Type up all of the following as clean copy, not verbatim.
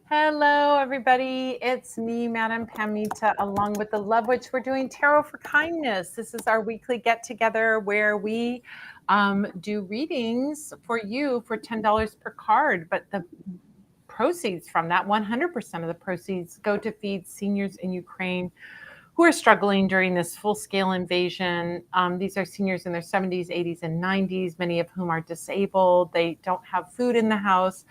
Hello, everybody. It's me, Madam Pamita, along with the Love Witch. We're doing Tarot for Kindness. This is our weekly get together where we do readings for you for $10 per card. But the proceeds from that, 100% of the proceeds go to feed seniors in Ukraine who are struggling during this full-scale invasion. These are seniors in their 70s, 80s, and 90s, many of whom are disabled. They don't have food in the house.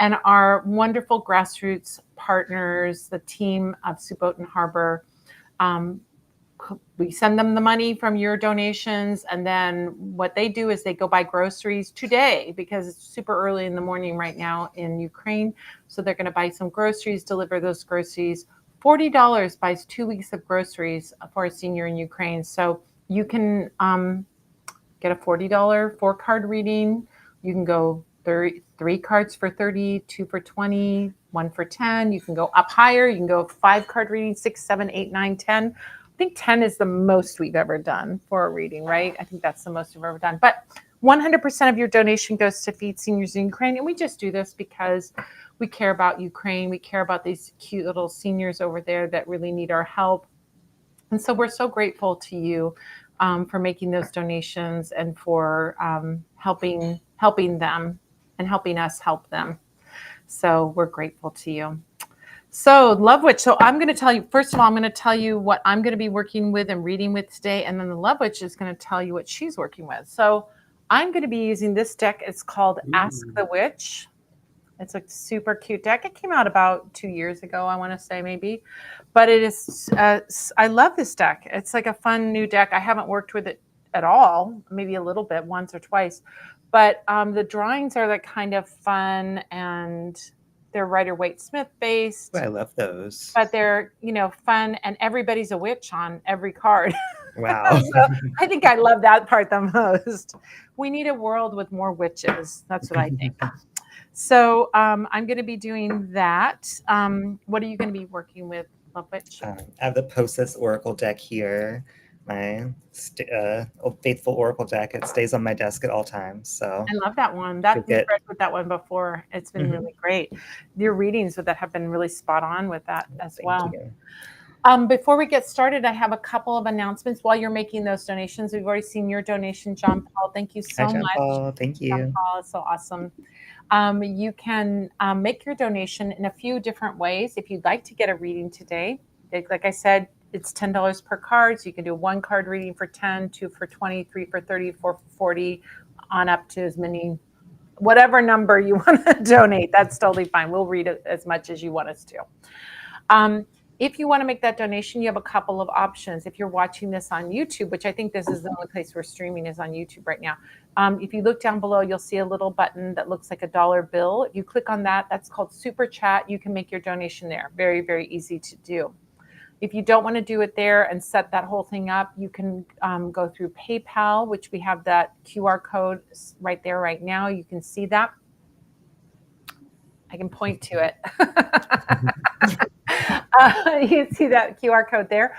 And our wonderful grassroots partners, the team of Suboten Harbor, we send them the money from your donations, and then what they do is they go buy groceries today because it's super early in the morning right now in Ukraine. So they're going to buy some groceries, deliver those groceries. $40 buys 2 weeks of groceries for a senior in Ukraine. So you can get a $40 4-card reading. You can go 3 cards for 30, 2 for 20, 1 for 10. You can go up higher. You can go 5-card reading, 6, 7, 8, 9, 10. I think 10 is the most we've ever done for a reading, right? I think that's the most we've ever done. But 100% of your donation goes to feed seniors in Ukraine. And we just do this because we care about Ukraine. We care about these cute little seniors over there that really need our help. And so we're so grateful to you for making those donations and for helping them and helping us help them. So we're grateful to you. So Love Witch. So I'm going to tell you, first of all, I'm going to tell you what I'm going to be working with and reading with today. And then the Love Witch is going to tell you what she's working with. So I'm going to be using this deck. It's called Ask the Witch. It's a super cute deck. It came out about 2 years ago, I want to say maybe. But it is, I love this deck. It's like a fun new deck. I haven't worked with it at all, maybe a little bit, once or twice. But the drawings are like kind of fun, and they're Rider-Waite-Smith based. I love those. But they're, fun, and everybody's a witch on every card. Wow. So I think I love that part the most. We need a world with more witches. That's what I think. So I'm going to be doing that. What are you going to be working with, Love Witch? I have the Posis Oracle deck here. My faithful Oracle deck. It stays on my desk at all times. So I love that one. We've read with that one before. It's been really great. Your readings with that have been really spot on with that as well. Before we get started, I have a couple of announcements while you're making those donations. We've already seen your donation, John Paul. Thank you so much. Paul. Thank you. John Paul is so awesome. You can make your donation in a few different ways. If you'd like to get a reading today, like I said, it's $10 per card. So you can do a 1-card reading for 10, 2 for 20, 3 for 30, 4 for 40, on up to as many, whatever number you want to donate. That's totally fine. We'll read it as much as you want us to. If you want to make that donation, you have a couple of options. If you're watching this on YouTube, which I think this is the only place we're streaming is on YouTube right now. If you look down below, you'll see a little button that looks like a dollar bill. If you click on that, that's called Super Chat. You can make your donation there. Very, very easy to do. If you don't want to do it there and set that whole thing up, you can go through PayPal, which we have that QR code right there right now. You can see that. I can point to it. You see that QR code there.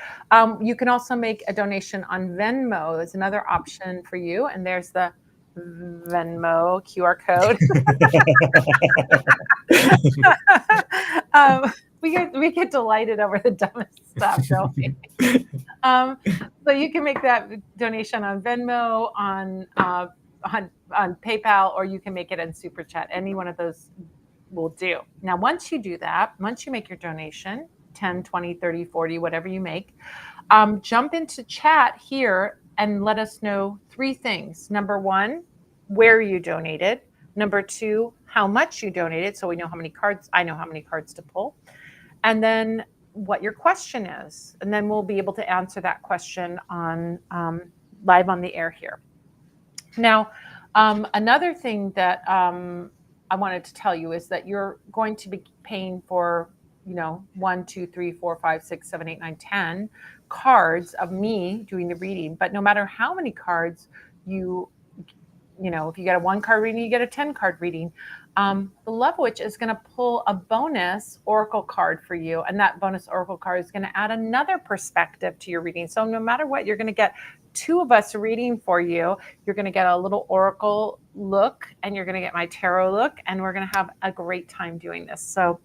You can also make a donation on Venmo. There's another option for you. And there's the Venmo QR code. We get delighted over the dumbest stuff, don't we? So you can make that donation on Venmo, on PayPal, or you can make it in Super Chat. Any one of those will do. Now, once you do that, once you make your donation, 10, 20, 30, 40, whatever you make, jump into chat here and let us know 3 things. Number 1, where you donated. Number 2, how much you donated, so we know how many cards, I know how many cards to pull. And then what your question is. And then we'll be able to answer that question on live on the air here. Now, another thing that I wanted to tell you is that you're going to be paying for 1, 2, 3, 4, 5, 6, 7, 8, 9, 10 cards of me doing the reading. But no matter how many cards if you get a 1-card reading, you get a 10-card reading. The Love Witch is going to pull a bonus oracle card for you, and that bonus oracle card is going to add another perspective to your reading. So no matter what, you're going to get two of us reading for you. You're going to get a little oracle look, and you're going to get my tarot look, and we're going to have a great time doing this. So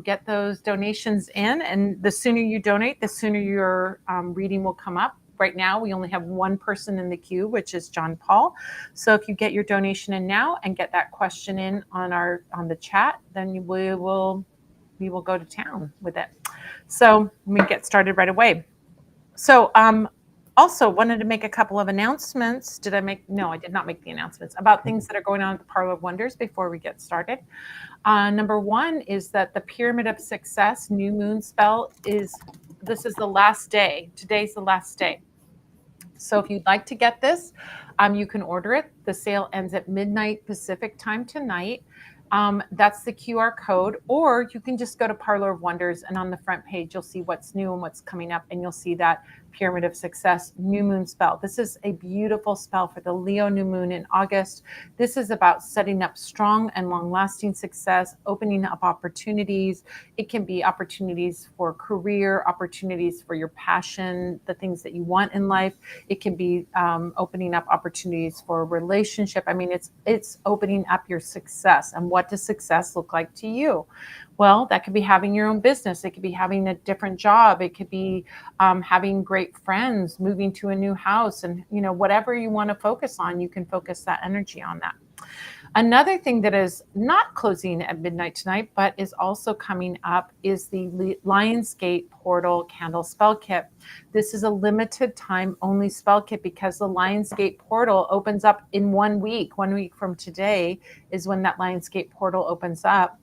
get those donations in, and the sooner you donate, the sooner your reading will come up. Right now, we only have one person in the queue, which is John Paul. So if you get your donation in now and get that question in on the chat, then we will go to town with it. So we get started right away. So also wanted to make a couple of announcements. Did I make? No, I did not make the announcements about things that are going on at the Parlor of Wonders before we get started. Number one is that the Pyramid of Success new moon spell this is the last day. Today's the last day. So if you'd like to get this, you can order it. The sale ends at midnight Pacific time tonight. That's the QR code, or you can just go to Parlor of Wonders, and on the front page, you'll see what's new and what's coming up, and you'll see that Pyramid of Success new moon spell. This is a beautiful spell for the Leo new moon in August. This is about setting up strong and long-lasting success, opening up opportunities. It can be opportunities for career, opportunities for your passion, the things that you want in life. It can be opening up opportunities for a relationship. I mean, it's opening up your success. And what does success look like to you? Well, that could be having your own business. It could be having a different job. It could be having great friends, moving to a new house, and whatever you want to focus on, you can focus that energy on that. Another thing that is not closing at midnight tonight, but is also coming up, is the Lionsgate Portal Candle Spell Kit. This is a limited time only spell kit because the Lionsgate Portal opens up in 1 week. 1 week from today is when that Lionsgate Portal opens up.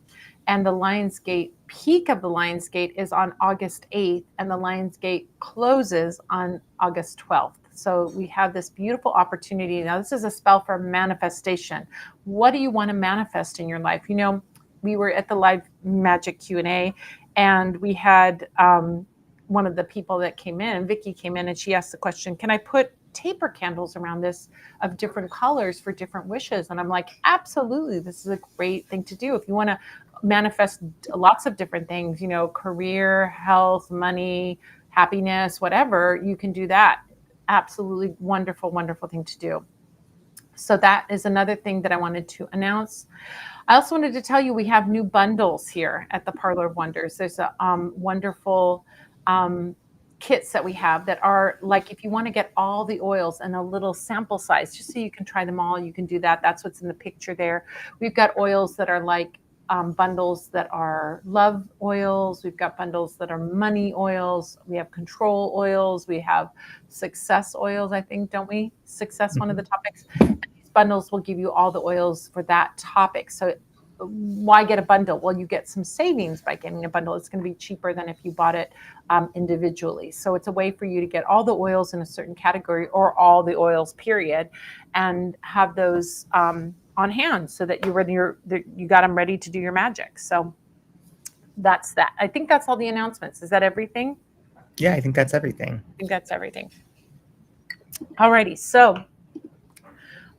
And the Lionsgate peak of the Lionsgate is on August 8th, and the Lionsgate closes on August 12th. So we have this beautiful opportunity. Now, this is a spell for manifestation. What do you want to manifest in your life? We were at the live magic Q&A, and we had one of the people that came in, Vicky came in, and she asked the question, can I put taper candles around this of different colors for different wishes? And I'm like, absolutely. This is a great thing to do. If you want to manifest lots of different things, career, health, money, happiness, whatever, you can do that. Absolutely wonderful, wonderful thing to do. So that is another thing that I wanted to announce. I also wanted to tell you we have new bundles here at the Parlor of Wonders. There's a wonderful kits that we have that are like, if you want to get all the oils in a little sample size, just so you can try them all, you can do that. That's what's in the picture there. We've got oils that are like bundles that are love oils. We've got bundles that are money oils. We have control oils. We have success oils, I think, don't we? Success, one of the topics. And these bundles will give you all the oils for that topic. So why get a bundle? Well, you get some savings by getting a bundle. It's going to be cheaper than if you bought it individually. So it's a way for you to get all the oils in a certain category, or all the oils, period, and have those on hand so that you got them ready to do your magic. So that's that. I think that's all the announcements. Is that everything? Yeah, I think that's everything. I think that's everything. Alrighty, so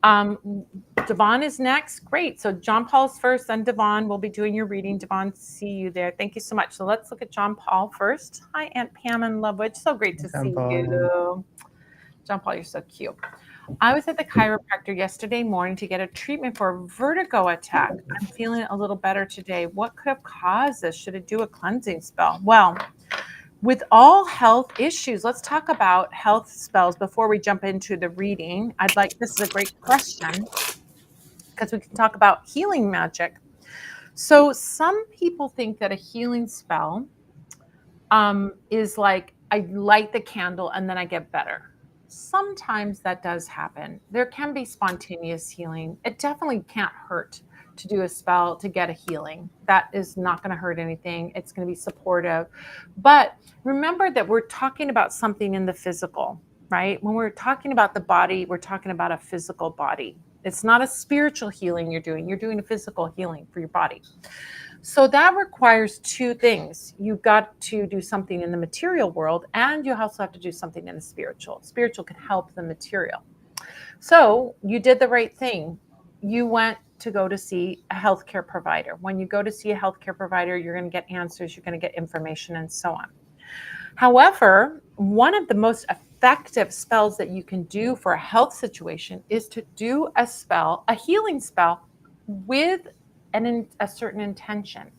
Devon is next. Great. So John Paul's first, then Devon will be doing your reading. Devon, see you there. Thank you so much. So let's look at John Paul first. Hi, Aunt Pam and Lovewood. So great to see you. John Paul, you're so cute. I was at the chiropractor yesterday morning to get a treatment for a vertigo attack. I'm feeling a little better today. What could have caused this? Should it do a cleansing spell? Well, with all health issues, let's talk about health spells before we jump into the reading. This is a great question because we can talk about healing magic. So some people think that a healing spell is like, I light the candle and then I get better. Sometimes that does happen. There can be spontaneous healing. It definitely can't hurt to do a spell to get a healing. That is not going to hurt anything. It's going to be supportive. But remember that we're talking about something in the physical, right? When we're talking about the body, we're talking about a physical body. It's not a spiritual healing you're doing. You're doing a physical healing for your body. So that requires two things. You've got to do something in the material world, and you also have to do something in the spiritual. Spiritual can help the material. So you did the right thing. you went to go to see a healthcare provider. When you go to see a healthcare provider, you're going to get answers, you're going to get information, and so on. However, one of the most effective spells that you can do for a health situation is to do a spell, a healing spell, with a certain intention.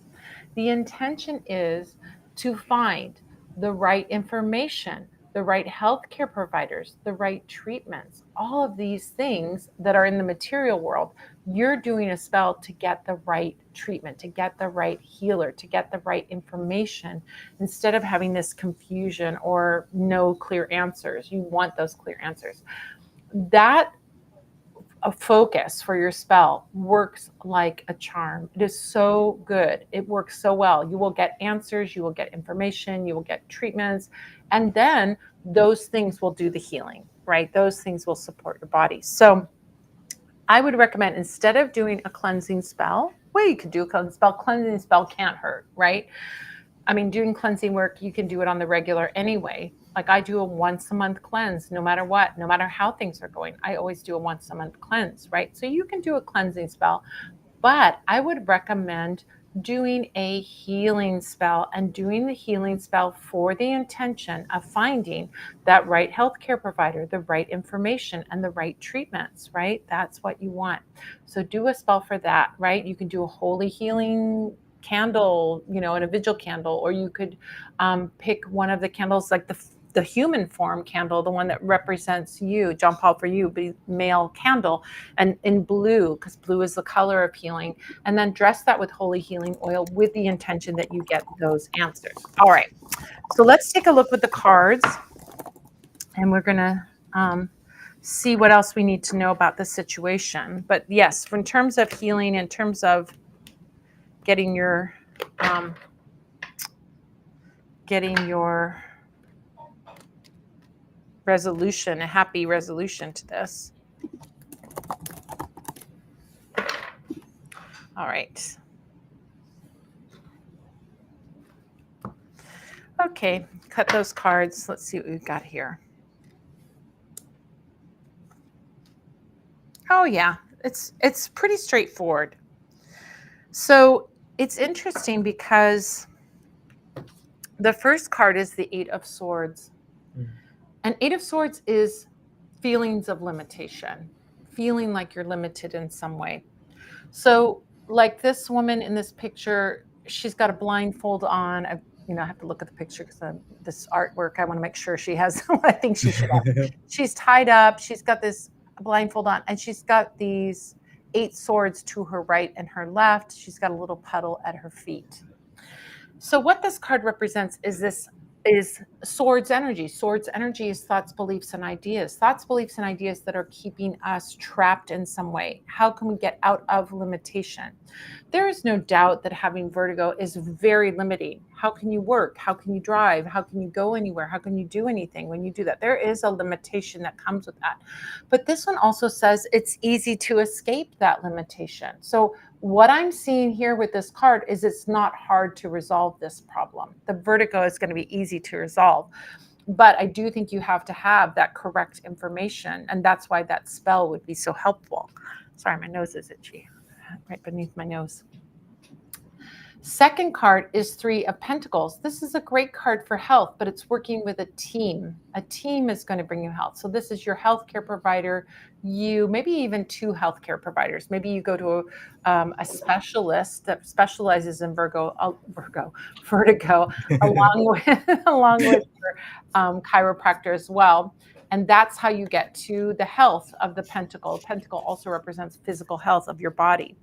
The intention is to find the right information, the right healthcare providers, the right treatments, all of these things that are in the material world. You're doing a spell to get the right treatment, to get the right healer, to get the right information instead of having this confusion or no clear answers. You want those clear answers. That a focus for your spell works like a charm. It is so good. It works so well. You will get answers, you will get information, you will get treatments, and then those things will do the healing, right? Those things will support your body. So I would recommend, instead of doing a cleansing spell, well, you could do a cleansing spell can't hurt, right? I mean, doing cleansing work, you can do it on the regular anyway. Like I do a once a month cleanse, no matter what, no matter how things are going. I always do a once a month cleanse, right? So you can do a cleansing spell, but I would recommend doing a healing spell, and doing the healing spell for the intention of finding that right healthcare provider, the right information, and the right treatments, right? That's what you want. So do a spell for that, right? You can do a holy healing candle, and a vigil candle, or you could pick one of the candles, like the human form candle, the one that represents you, John Paul for you, be male candle, and in blue, because blue is the color of healing, and then dress that with holy healing oil with the intention that you get those answers. All right, so let's take a look with the cards, and we're gonna see what else we need to know about the situation. But yes, in terms of healing, in terms of getting your resolution, a happy resolution to this. All right. Okay, cut those cards. Let's see what we've got here. Oh yeah, it's pretty straightforward. So it's interesting because the first card is the Eight of Swords. And Eight of Swords is feelings of limitation, feeling like you're limited in some way. So like this woman in this picture, she's got a blindfold on. I have to look at the picture because this artwork, I want to make sure she has what I think she should have. She's tied up. She's got this blindfold on, and she's got these 8 swords to her right and her left. She's got a little puddle at her feet. So what this card represents is swords energy. Swords energy is thoughts, beliefs, and ideas. Thoughts, beliefs, and ideas that are keeping us trapped in some way. How can we get out of limitation? There is no doubt that having vertigo is very limiting. How can you work? How can you drive? How can you go anywhere? How can you do anything when you do that? There is a limitation that comes with that. But this one also says it's easy to escape that limitation. So what I'm seeing here with this card is it's not hard to resolve this problem. The vertigo is going to be easy to resolve. But I do think you have to have that correct information. And that's why that spell would be so helpful. Sorry, my nose is itchy, right beneath my nose. Second card is 3 of Pentacles. This is a great card for health, but it's working with a team. A team is going to bring you health. So this is your healthcare provider, you, maybe even 2 healthcare providers. Maybe you go to a specialist that specializes in vertigo, along with your chiropractor as well. And that's how you get to the health of the pentacle. Pentacle also represents physical health of your body.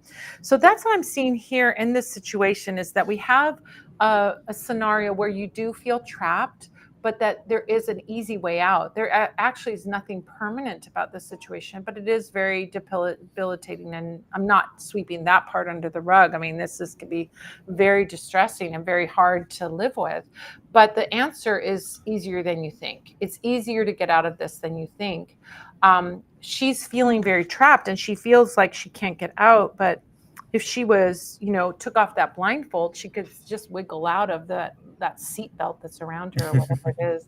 So that's what I'm seeing here in this situation, is that we have a scenario where you do feel trapped, but that there is an easy way out. There actually is nothing permanent about this situation, but it is very debilitating. And I'm not sweeping that part under the rug. I mean, this could be very distressing and very hard to live with. But the answer is easier than you think. It's easier to get out of this than you think. She's feeling very trapped, and she feels like she can't get out. But if she was, took off that blindfold, she could just wiggle out of that seat belt that's around her, or whatever it is.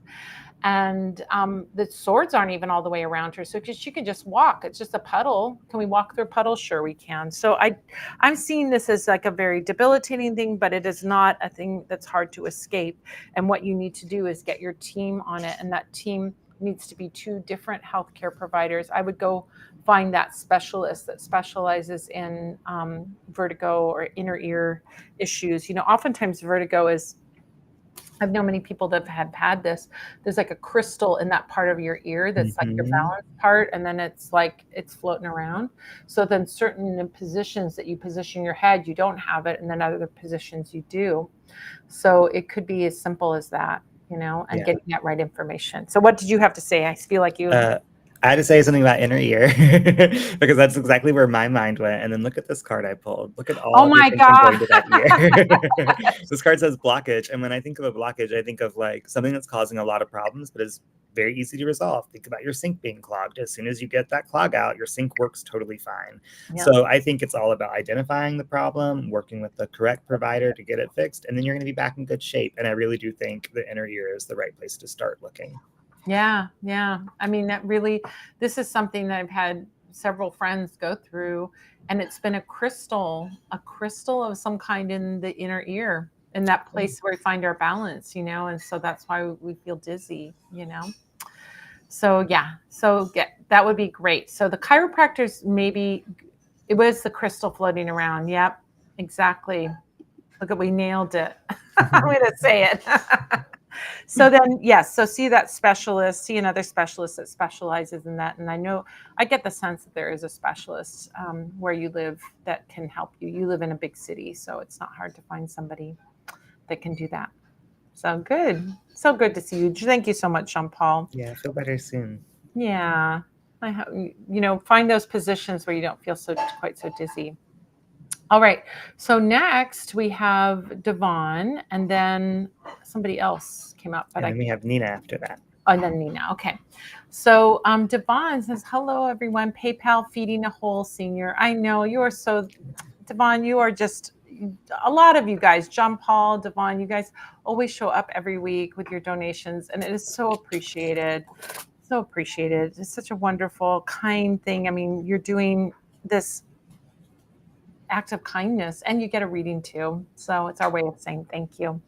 And the swords aren't even all the way around her, so she can just walk. It's just a puddle. Can we walk through a puddle? Sure, we can. So I'm seeing this as like a very debilitating thing, but it is not a thing that's hard to escape. And what you need to do is get your team on it, and that team needs to be 2 different healthcare providers. I would go find that specialist that specializes in vertigo or inner ear issues. Oftentimes vertigo is, I've known many people that have had this. There's like a crystal in that part of your ear that's like your Hmm. balance part, and then it's like it's floating around. So then certain positions that you position your head, you don't have it, and then other positions you do. So it could be as simple as that, and Yeah. getting that right information. So what did you have to say? I feel like you. Uh, I had to say something about inner ear because that's exactly where my mind went. And then look at this card I pulled. Look at all Oh of the my attention God. going to that ear. This card says blockage. And when I think of a blockage, I think of like something that's causing a lot of problems, but is very easy to resolve. Think about your sink being clogged. As soon as you get that clog out, your sink works totally fine. Yeah. So I think it's all about identifying the problem, working with the correct provider to get it fixed, and then you're going to be back in good shape. And I really do think the inner ear is the right place to start looking. Yeah, yeah. I mean, this is something that I've had several friends go through, and it's been a crystal of some kind in the inner ear, in that place where we find our balance, and so that's why we feel dizzy. So yeah, that would be great. So the chiropractors, maybe it was the crystal floating around. Yep, exactly. Look at, we nailed it. I'm going to say it. So then, yes, so see that specialist, see another specialist that specializes in that. And I get the sense that there is a specialist where you live that can help you. You live in a big city, so it's not hard to find somebody that can do that. So good. So good to see you. Thank you so much, Jean Paul. Yeah, feel better soon. Yeah. I hope, find those positions where you don't feel quite so dizzy. All right. So next we have Devon, and then somebody else came up, but And then we have Nina after that. and then Nina. Okay. So Devon says, hello, everyone. PayPal feeding a whole senior. I know you are so, Devon, you are just, a lot of you guys, John Paul, Devon, you guys always show up every week with your donations, and it is so appreciated. So appreciated. It's such a wonderful, kind thing. I mean, you're doing this act of kindness, and you get a reading too. So it's our way of saying thank you.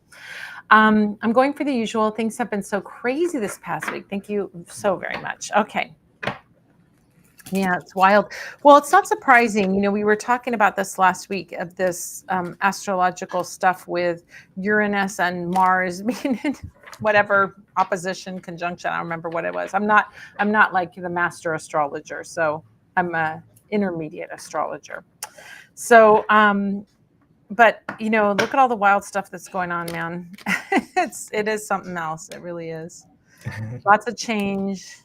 I'm going for the usual. Things have been so crazy this past week. Thank you so very much. Okay. Yeah, it's wild. Well, it's not surprising. We were talking about this last week of this astrological stuff with Uranus and Mars being in whatever opposition conjunction. I don't remember what it was. I'm not like the master astrologer, so I'm a intermediate astrologer. So, but look at all the wild stuff that's going on, man. It is something else. It really is. Lots of change,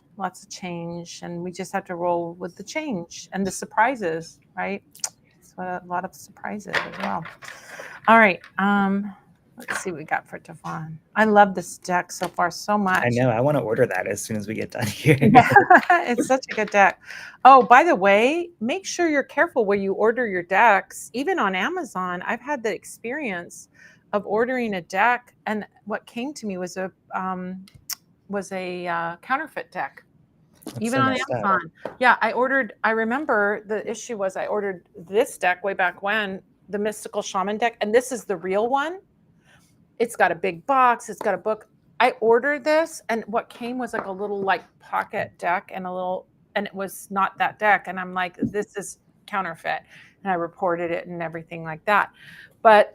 and we just have to roll with the change and the surprises, right? So a lot of surprises as well. All right. Let's see what we got for Devon. I love this deck so far so I much. know. I want to order that as soon as we get done here. Yeah, it's such a good deck. Oh, by the way, make sure you're careful where you order your decks. Even on Amazon, I've had the experience of ordering a deck, and what came to me was a counterfeit deck. That's Even so on messed up. Amazon. Yeah, I remember the issue was I ordered this deck way back when, the Mystical Shaman deck, and this is the real one. It's got a big box, it's got a book. I ordered this, and what came was like a little like pocket deck and it was not that deck. And I'm like, this is counterfeit. And I reported it and everything like that. But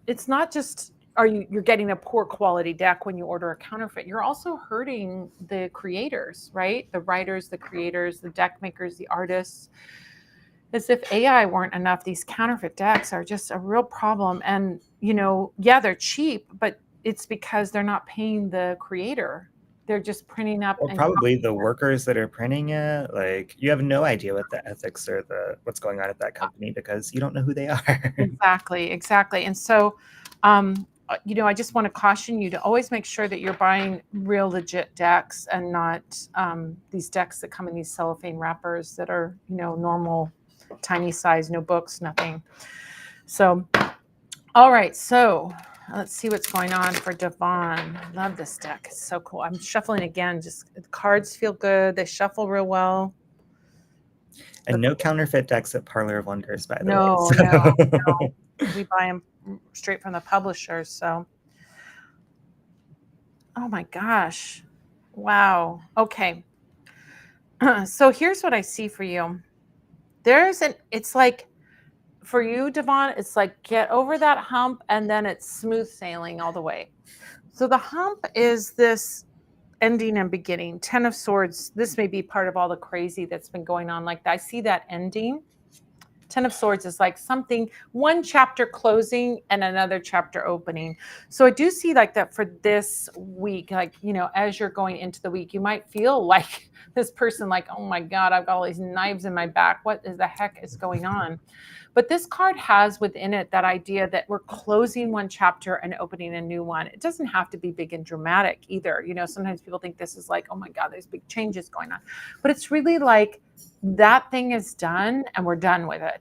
it's not just you're getting a poor quality deck when you order a counterfeit. You're also hurting the creators, right? The writers, the creators, the deck makers, the artists. As if AI weren't enough, these counterfeit decks are just a real problem. And, yeah, they're cheap, but it's because they're not paying the creator. They're just printing up Or and probably the workers that are printing it. Like you have no idea what the ethics or what's going on at that company because you don't know who they are. exactly. And so, I just want to caution you to always make sure that you're buying real legit decks and not these decks that come in these cellophane wrappers that are, normal, tiny size, no books, nothing. So, all right. So Let's see what's going on for Devon. Love this deck. It's so cool. I'm shuffling again. Just the cards feel good. They shuffle real well. And no counterfeit decks at Parlor of Wonders, by the No, way. no. We buy them straight from the publishers. So, oh my gosh. Wow. Okay. So here's what I see for you. It's like for you, Devon, it's like get over that hump and then it's smooth sailing all the way. So the hump is this ending and beginning. 10 of Swords. This may be part of all the crazy that's been going on. Like I see that ending. 10 of Swords is like something, one chapter closing and another chapter opening. So I do see like that for this week, like, as you're going into the week, you might feel like this person, like, oh my God, I've got all these knives in my back. What is the heck is going on? But this card has within it that idea that we're closing one chapter and opening a new one. It doesn't have to be big and dramatic either. Sometimes people think this is like, oh my God, there's big changes going on. But it's really like that thing is done and we're done with it.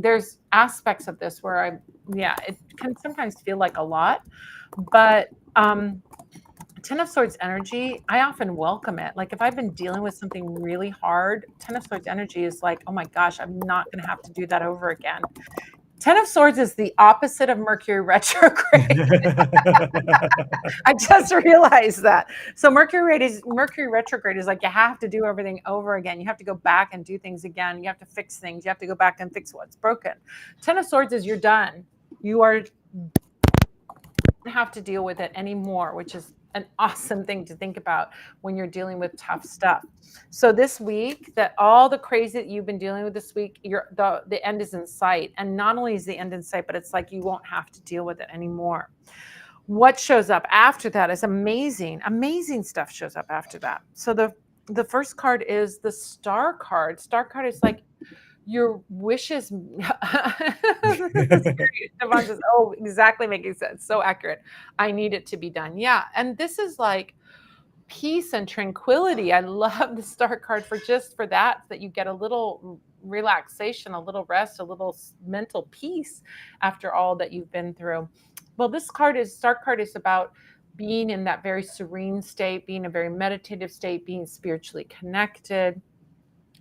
There's aspects of this where it can sometimes feel like a lot, but 10 of Swords energy, I often welcome it. Like if I've been dealing with something really hard, 10 of Swords energy is like, oh my gosh, I'm not going to have to do that over again. 10 of Swords is the opposite of Mercury retrograde. I just realized that. So Mercury retrograde is like you have to do everything over again. You have to go back and do things again. You have to fix things. You have to go back and fix what's broken. 10 of Swords is you're done. You don't have to deal with it anymore, which is an awesome thing to think about when you're dealing with tough stuff. So this week, that all the crazy that you've been dealing with this week, the end is in sight. And not only is the end in sight, but it's like you won't have to deal with it anymore. What shows up after that is amazing. Amazing stuff shows up after that. So the first card is the Star card. Star card is like your wishes. Devon says, oh, exactly, making sense. So accurate. I need it to be done. Yeah. And this is like peace and tranquility. I love the Star card for that you get a little relaxation, a little rest, a little mental peace after all that you've been through. Well, Star card is about being in that very serene state, being a very meditative state, being spiritually connected.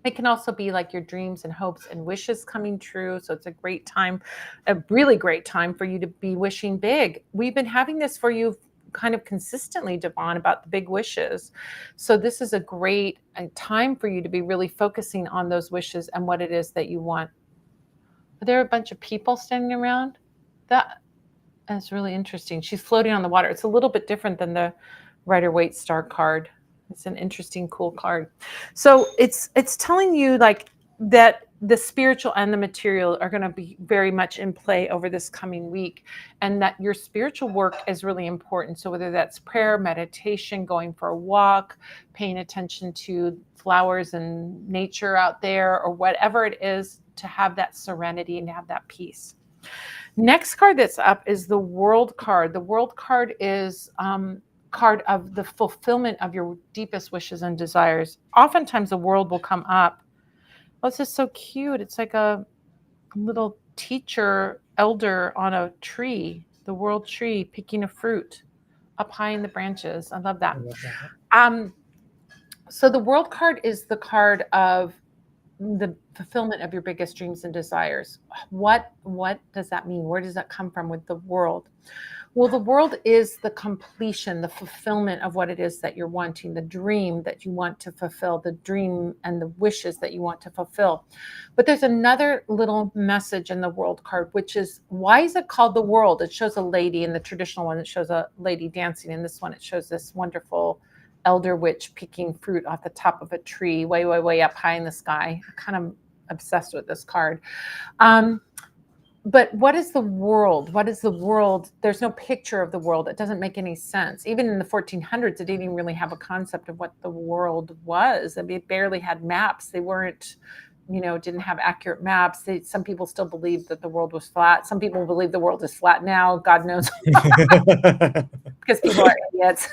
It can also be like your dreams and hopes and wishes coming true. So it's a great time, a really great time for you to be wishing big. We've been having this for you kind of consistently, Devon, about the big wishes. So this is a great time for you to be really focusing on those wishes and what it is that you want. Are there a bunch of people standing around? That's really interesting. She's floating on the water. It's a little bit different than the Rider-Waite Star card. It's an interesting, cool card. So it's telling you like that the spiritual and the material are going to be very much in play over this coming week, and that your spiritual work is really important. So whether that's prayer, meditation, going for a walk, paying attention to flowers and nature out there, or whatever it is, to have that serenity and to have that peace. Next card that's up is the World card. The World card is card of the fulfillment of your deepest wishes and desires. Oftentimes the world will come up. Oh, this is so cute. It's like a little teacher elder on a tree, the world tree, picking a fruit up high in the branches. I love that. So the World card is the card of the fulfillment of your biggest dreams and desires. What does that mean? Where does that come from with the world? Well, the world is the completion, the fulfillment of what it is that you're wanting, the dream that you want to fulfill, the dream and the wishes that you want to fulfill. But there's another little message in the World card, which is, why is it called the world? It shows a lady. In the traditional one, it shows a lady dancing. In this one, it shows this wonderful elder witch picking fruit off the top of a tree, way, way, way up high in the sky. I'm kind of obsessed with this card. But what is the world? What is the world? There's no picture of the world. It doesn't make any sense. Even in the 1400s, it didn't even really have a concept of what the world was. I mean, it barely had maps. They weren't, didn't have accurate maps. Some people still believe that the world was flat. Some people believe the world is flat now. God knows. Because people are idiots.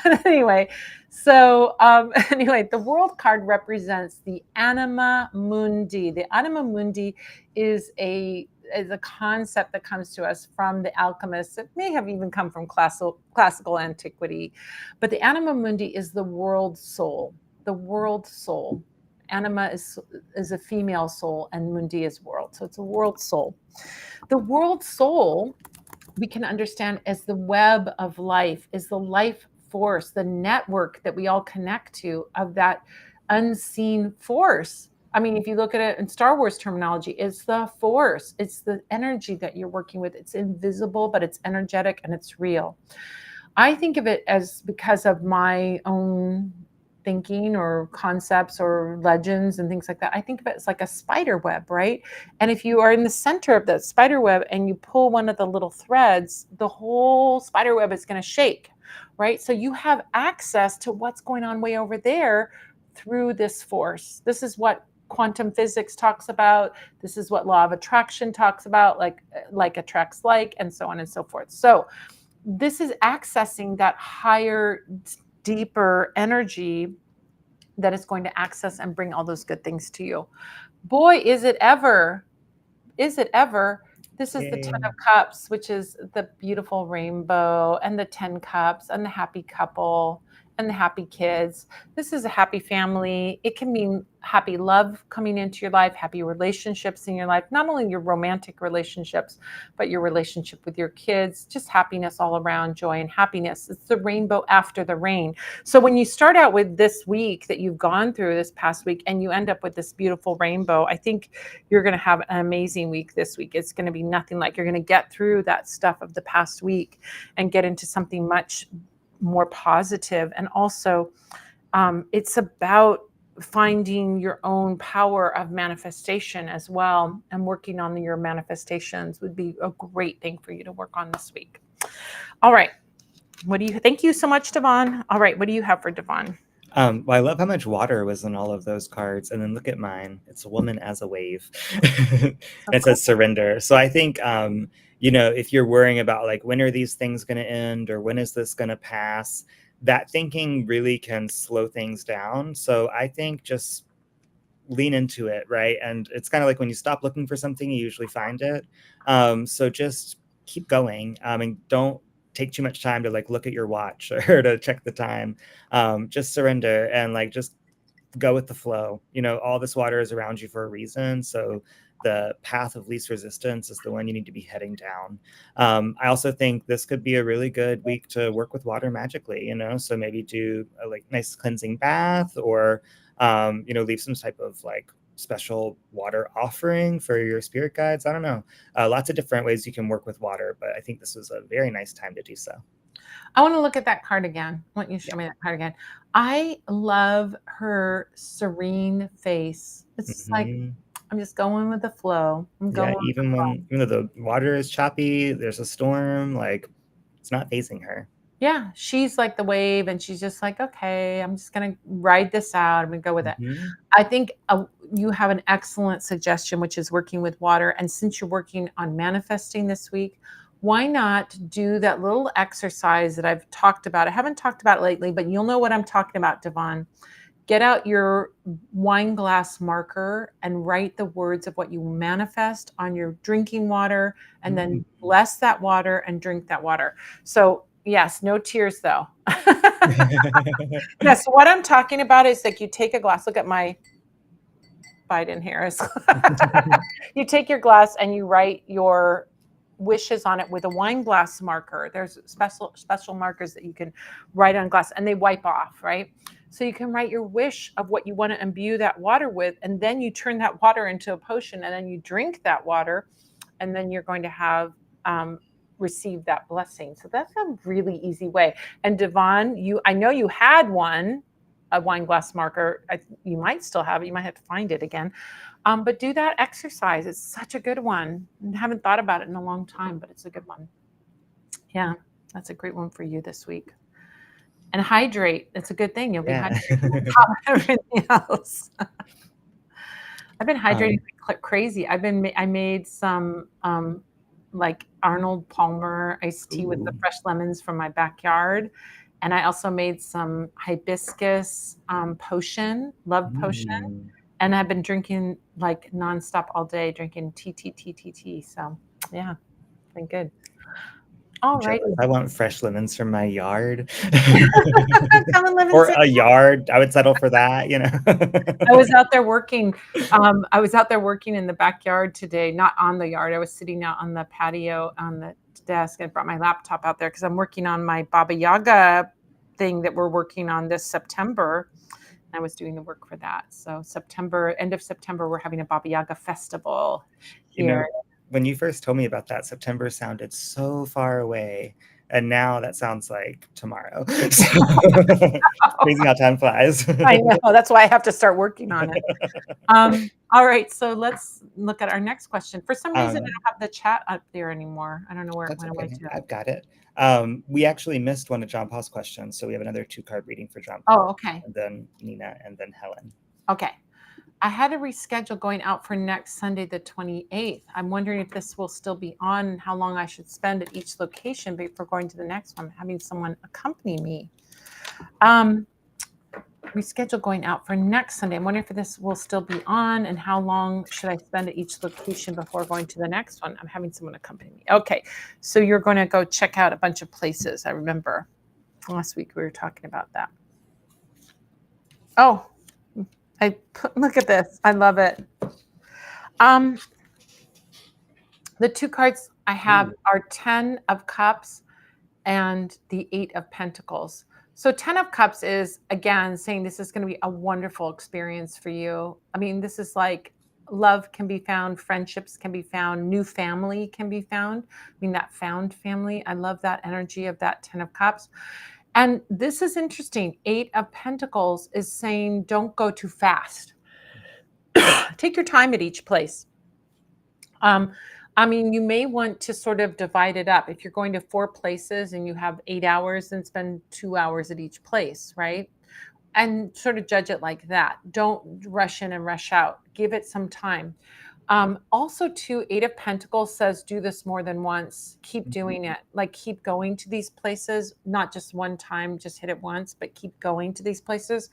But anyway, so the World card represents the anima mundi. The anima mundi is is a concept that comes to us from the alchemists. It may have even come from classical antiquity, but the anima mundi is the world soul. The world soul. Anima is a female soul, and mundi is world. So it's a world soul. The world soul we can understand as the web of life, is the life force, the network that we all connect to of that unseen force. I mean, if you look at it in Star Wars terminology, it's the force, it's the energy that you're working with. It's invisible, but it's energetic and it's real. I think of it as, because of my own thinking or concepts or legends and things like that, I think of it as like a spider web, right? And if you are in the center of that spider web and you pull one of the little threads, the whole spider web is going to shake, right? So you have access to what's going on way over there through this force. This is what quantum physics talks about. This is what law of attraction talks about, like attracts like, and so on and so forth. So this is accessing that higher, deeper energy that is going to access and bring all those good things to you. Boy, is it ever. Is it ever. This is the 10 Yay. of Cups, which is the beautiful rainbow, and the 10 Cups, and the happy couple, and the happy kids. This is a happy family. It can mean happy love coming into your life, happy relationships in your life, not only your romantic relationships, but your relationship with your kids, just happiness all around, joy and happiness. It's the rainbow after the rain. So when you start out with this week that you've gone through this past week and you end up with this beautiful rainbow, I think you're going to have an amazing week this week. It's going to be nothing like, you're going to get through that stuff of the past week and get into something much more positive. And also, it's about finding your own power of manifestation as well, and working on your manifestations would be a great thing for you to work on this week. All right. Thank you so much, Devon. All right. What do you have for Devon? Well, I love how much water was in all of those cards. And then look at mine. It's a woman as a wave. And So it cool. says surrender. So I think, you know, if you're worrying about like, when are these things going to end, or when is this going to pass, that thinking really can slow things down. So I think just lean into it, right? And it's kind of like when you stop looking for something, you usually find it. So just keep going, and don't take too much time to like look at your watch or to check the time. Just surrender and like just go with the flow. You know, all this water is around you for a reason. So the path of least resistance is the one you need to be heading down. I also think this could be a really good week to work with water magically, you know, so maybe do a like nice cleansing bath, or, you know, leave some type of like special water offering for your spirit guides. I don't know. Lots of different ways you can work with water, but I think this was a very nice time to do so. I want to look at that card again. I want you to show me that card again. I love her serene face. It's like, Hmm. I'm just going with the flow. I'm going Yeah, with the flow. even though the water is choppy, there's a storm, like it's not facing her. Yeah, she's like the wave, and she's just like, okay, I'm just going to ride this out. I'm going to go with it. Hmm. I think you have an excellent suggestion, which is working with water. And since you're working on manifesting this week, why not do that little exercise that I've talked about? I haven't talked about it lately, but you'll know what I'm talking about, Devon. Get out your wine glass marker and write the words of what you manifest on your drinking water, and then bless that water and drink that water. So, yes, no tears though. Yes, what I'm talking about is like, you take a glass, look at my Biden here. You take your glass and you write your wishes on it with a wine glass marker. There's special markers that you can write on glass, and they wipe off, right? So you can write your wish of what you want to imbue that water with, and then you turn that water into a potion, and then you drink that water, and then you're going to have receive that blessing. So that's a really easy way. And Devon, I know you had one, a wine glass marker. You might still have it. You might have to find it again. But do that exercise. It's such a good one. I haven't thought about it in a long time, but it's a good one. Yeah, that's a great one for you this week. And hydrate. It's a good thing. You'll be Yeah. hydrated on top of everything else. I've been hydrating like crazy. I made some like Arnold Palmer iced tea with the Ooh. fresh lemons from my backyard. And I also made some hibiscus potion, love potion. Mm. And I've been drinking like nonstop all day, drinking tea. So yeah, been good. All right. Jealous. I want fresh lemons from my yard. Come and live in Or San a yard. I would settle for that, you know. I was out there working. I was out there working in the backyard today, not on the yard. I was sitting out on the patio on the desk. I brought my laptop out there because I'm working on my Baba Yaga thing that we're working on this September. I was doing the work for that. So end of September, we're having a Baba Yaga festival You know, here. when you first told me about that, September sounded so far away. And now that sounds like tomorrow. So, crazy how time flies. I know. That's why I have to start working on it. All right. So let's look at our next question. For some reason, I don't have the chat up there anymore. I don't know where it That's went away okay. to. I've got it. We actually missed one of John Paul's questions, so we have another 2-card reading for John Paul. Oh, okay. And then Nina, and then Helen. Okay. I had to reschedule going out for next Sunday, the 28th. I'm wondering if this will still be on and how long I should spend at each location before going to the next one, having someone accompany me. Reschedule going out for next Sunday. I'm wondering if this will still be on and how long should I spend at each location before going to the next one. I'm having someone accompany me. Okay. So you're going to go check out a bunch of places. I remember last week we were talking about that. Oh, look at this. I love it. The 2 cards I have are 10 of Cups and the 8 of Pentacles. So 10 of Cups is, again, saying this is going to be a wonderful experience for you. I mean, this is like love can be found, friendships can be found, new family can be found. I mean, that found family. I love that energy of that 10 of Cups. And this is interesting. 8 of Pentacles is saying don't go too fast. Take your time at each place. I mean, you may want to sort of divide it up. If you're going to 4 places and you have 8 hours, then spend 2 hours at each place, right? And sort of judge it like that. Don't rush in and rush out. Give it some time. Also, too, 8 of Pentacles says do this more than once. Keep doing it. Like keep going to these places, not just one time, just hit it once, but keep going to these places.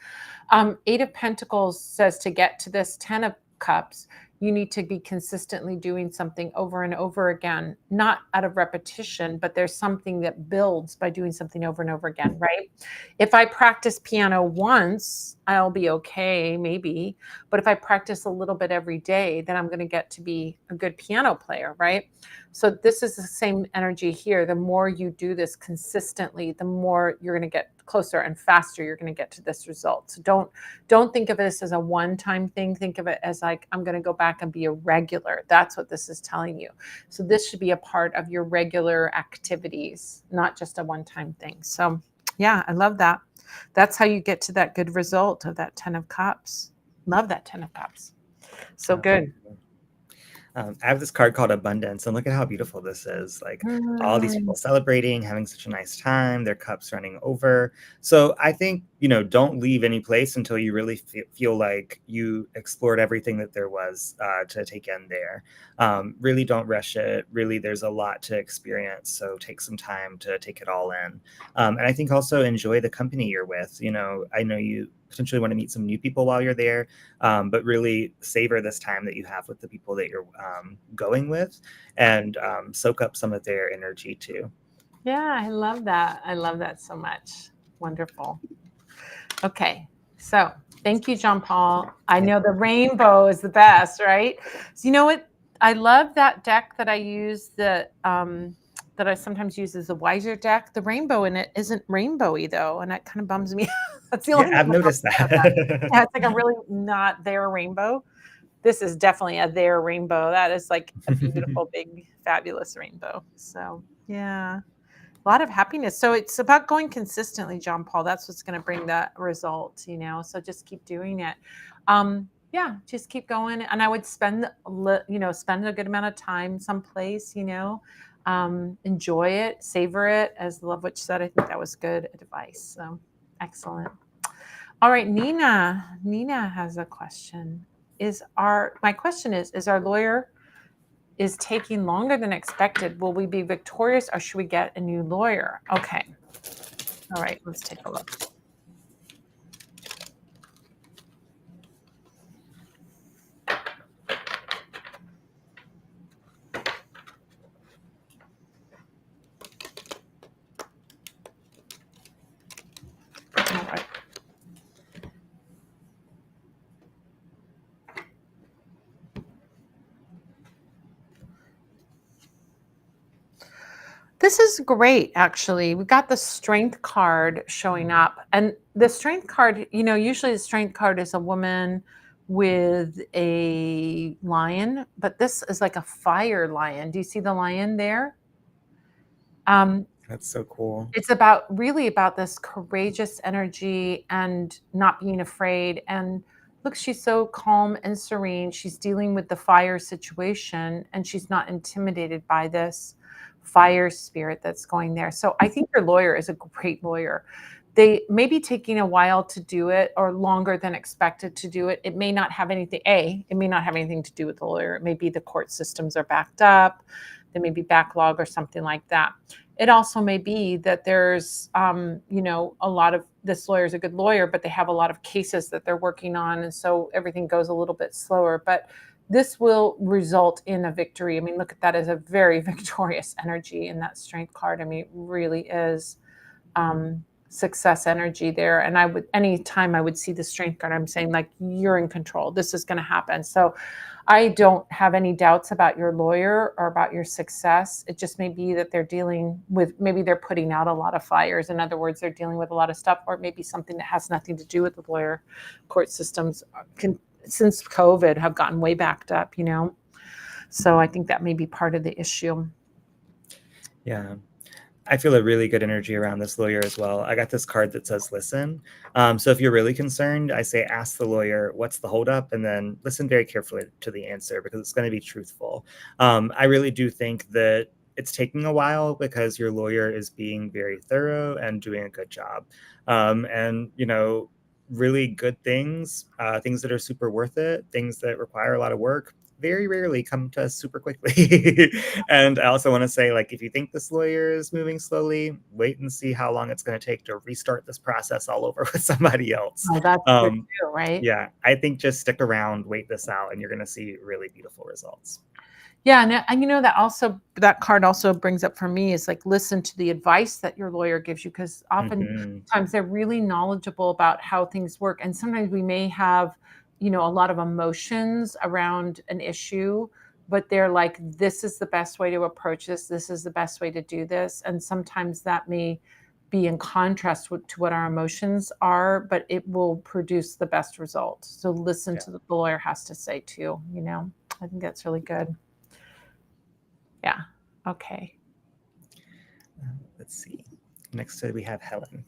8 of Pentacles says to get to this 10 of Cups, you need to be consistently doing something over and over again, not out of repetition, but there's something that builds by doing something over and over again, right? If I practice piano once, I'll be okay, maybe. But if I practice a little bit every day, then I'm going to get to be a good piano player, right? So this is the same energy here. The more you do this consistently, the more you're going to get closer and faster you're going to get to this result. So don't think of this as a one-time thing. Think of it as like, I'm going to go back and be a regular. That's what this is telling you. So this should be a part of your regular activities, not just a one-time thing. So yeah, I love that. That's how you get to that good result of that 10 of Cups. Love that 10 of Cups. So good. I have this card called Abundance, and look at how beautiful this is. Like all these people celebrating, having such a nice time, their cups running over. So I think, don't leave any place until you really feel like you explored everything that there was to take in there. Really don't rush it. Really, there's a lot to experience. So take some time to take it all in. And I think also enjoy the company you're with. I know you potentially want to meet some new people while you're there, but really savor this time that you have with the people that you're going with, and soak up some of their energy too. Yeah, I love that. I love that so much. Wonderful. Okay, so thank you, John Paul. I know the rainbow is the best, right? So you know what? I love that deck that I use that I sometimes use as a Wiser deck. The rainbow in it isn't rainbowy though, and that kind of bums me out. That's the only thing I've noticed that. Yeah, it's like a really not their rainbow. This is definitely a their rainbow. That is like a beautiful, big, fabulous rainbow. So yeah, a lot of happiness. So it's about going consistently, John Paul. That's what's going to bring that result, So just keep doing it. Yeah, just keep going. And I would spend a good amount of time someplace, enjoy it, savor it. As Love Witch said, I think that was good advice. So excellent. All right, Nina. Nina has a question. My question is our lawyer is taking longer than expected. Will we be victorious or should we get a new lawyer? Okay. All right, let's take a look. This is great, actually. We got the strength card showing up. And the strength card, usually the strength card is a woman with a lion, but this is like a fire lion. Do you see the lion there? Um, That's so cool. it's really about this courageous energy and not being afraid. And look, she's so calm and serene. She's dealing with the fire situation and she's not intimidated by this fire spirit that's going there. So I think your lawyer is a great lawyer. They may be taking a while to do it or longer than expected to do it. It may not have anything, it may not have anything to do with the lawyer. It may be the court systems are backed up. There may be backlog or something like that. It also may be that there's, a lot of this lawyer is a good lawyer, but they have a lot of cases that they're working on. And so everything goes a little bit slower. But this will result in a victory. I mean, look at that as a very victorious energy in that strength card. I mean, it really is success energy there. And anytime I would see the strength card, I'm saying like, you're in control. This is going to happen. So I don't have any doubts about your lawyer or about your success. It just may be that they're dealing with, maybe they're putting out a lot of fires. In other words, they're dealing with a lot of stuff, or maybe something that has nothing to do with the lawyer. Court systems since COVID have gotten way backed up, So I think that may be part of the issue. Yeah. I feel a really good energy around this lawyer as well. I got this card that says listen. So if you're really concerned, I say ask the lawyer what's the holdup, and then listen very carefully to the answer because it's going to be truthful. I really do think that it's taking a while because your lawyer is being very thorough and doing a good job. And really good things, things that are super worth it, things that require a lot of work, very rarely come to us super quickly. And I also want to say, like, if you think this lawyer is moving slowly, wait and see how long it's going to take to restart this process all over with somebody else. Oh, that's true too, right? Yeah, I think just stick around, wait this out, and you're going to see really beautiful results. Yeah, and that card also brings up for me is like listen to the advice that your lawyer gives you, because oftentimes they're really knowledgeable about how things work, and sometimes we may have a lot of emotions around an issue, but they're like, this is the best way to approach this is the best way to do this, and sometimes that may be in contrast to what our emotions are, but it will produce the best result. So listen to what the lawyer has to say too. I think that's really good. Yeah. Okay. Let's see. Next we have Helen.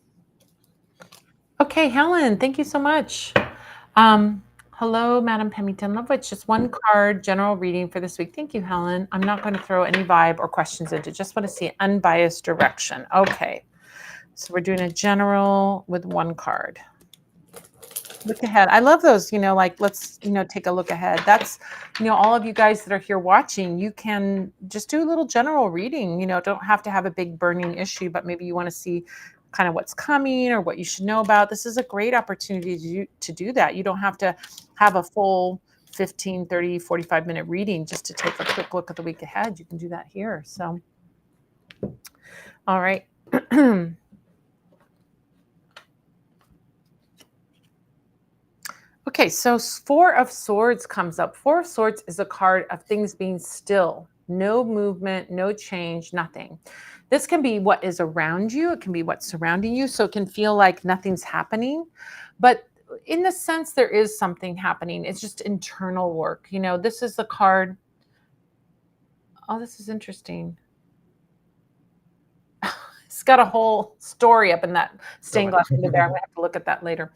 Okay, Helen, thank you so much. Hello, Madam Pemington Lovewich. Just one card, general reading for this week. Thank you, Helen. I'm not going to throw any vibe or questions into. Just want to see unbiased direction. Okay. So we're doing a general with one card. Look ahead. I love those, let's, take a look ahead. That's, all of you guys that are here watching, you can just do a little general reading, don't have to have a big burning issue, but maybe you want to see kind of what's coming or what you should know about. This is a great opportunity to do that. You don't have to have a full 15, 30, 45-minute reading just to take a quick look at the week ahead. You can do that here. So, all right. Okay, so Four of Swords comes up. Four of Swords is a card of things being still, no movement, no change, nothing. This can be what is around you. It can be what's surrounding you. So it can feel like nothing's happening. But in the sense, there is something happening. It's just internal work. This is the card. Oh, this is interesting. It's got a whole story up in that stained glass window there. I'm going to have to look at that later.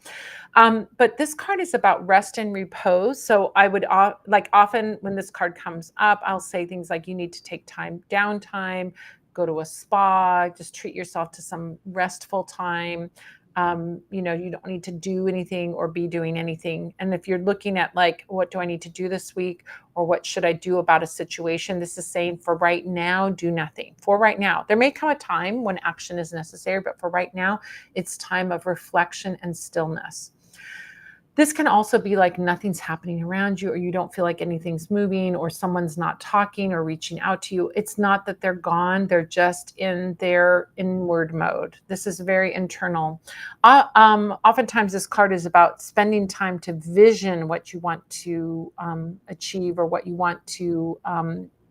But this card is about rest and repose. So I would often when this card comes up, I'll say things like you need to take downtime, go to a spa, just treat yourself to some restful time. You don't need to do anything or be doing anything. And if you're looking at like, what do I need to do this week? Or what should I do about a situation? This is saying for right now, do nothing. For right now, there may come a time when action is necessary, but for right now, it's time of reflection and stillness. This can also be like nothing's happening around you, or you don't feel like anything's moving, or someone's not talking or reaching out to you. It's not that they're gone. They're just in their inward mode. This is very internal. Oftentimes this card is about spending time to vision what you want to achieve or what you want to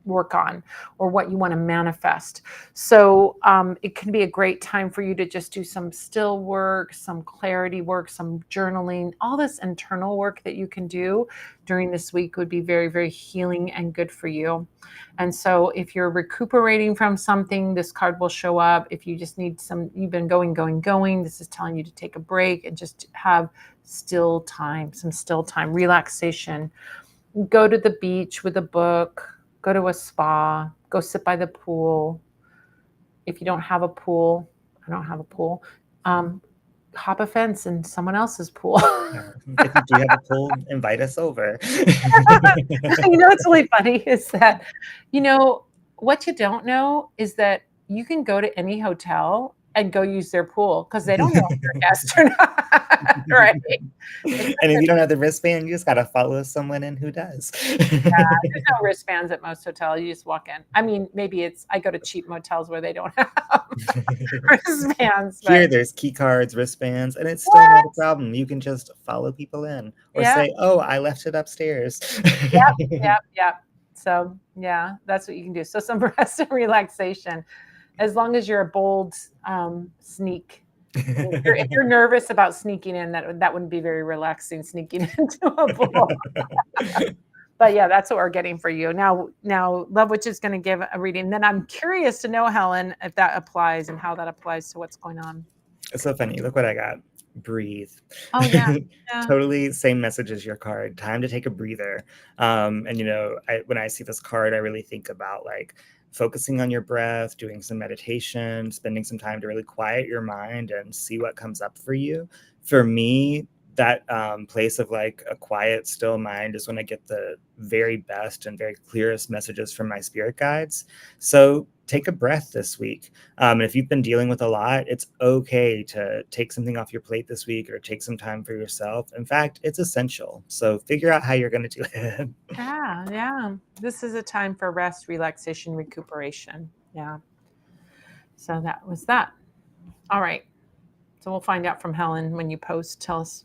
work on or what you want to manifest. So it can be a great time for you to just do some still work, some clarity work, some journaling. All this internal work that you can do during this week would be very, very healing and good for you. And so if you're recuperating from something, this card will show up. If you just need you've been going, this is telling you to take a break and just have some still time, relaxation. Go to the beach with a book, go to a spa, go sit by the pool. If you don't have a pool, I don't have a pool, hop a fence in someone else's pool. Yeah. If you do have a pool, invite us over. What's really funny is that, what you don't know is that you can go to any hotel and go use their pool because they don't know if you're a guest or not, right? And if you don't have the wristband, you just gotta follow someone in who does. There's no wristbands at most hotels. You just walk in. I mean, maybe I go to cheap motels where they don't have wristbands. Here, But there's key cards, wristbands, and it's still not a what? problem. You can just follow people in or Yeah. say, "Oh, I left it upstairs." Yep. So yeah, that's what you can do. So some rest and relaxation, as long as you're a bold sneak. If you're nervous about sneaking in, that wouldn't be very relaxing, sneaking into a pool. But yeah, that's what we're getting for you. Now Love Witch is going to give a reading. Then I'm curious to know, Helen, if that applies and how that applies to what's going on. It's so funny. Look what I got. Breathe. Oh yeah. Totally same message as your card. Time to take a breather. And when I see this card, I really think about like focusing on your breath, doing some meditation, spending some time to really quiet your mind and see what comes up for you. For me, that place of like a quiet, still mind is when I get the very best and very clearest messages from my spirit guides. So take a breath this week. And if you've been dealing with a lot, it's okay to take something off your plate this week or take some time for yourself. In fact, it's essential. So figure out how you're going to do it. Yeah. This is a time for rest, relaxation, recuperation. Yeah. So that was that. All right. So we'll find out from Helen when you post. Tell us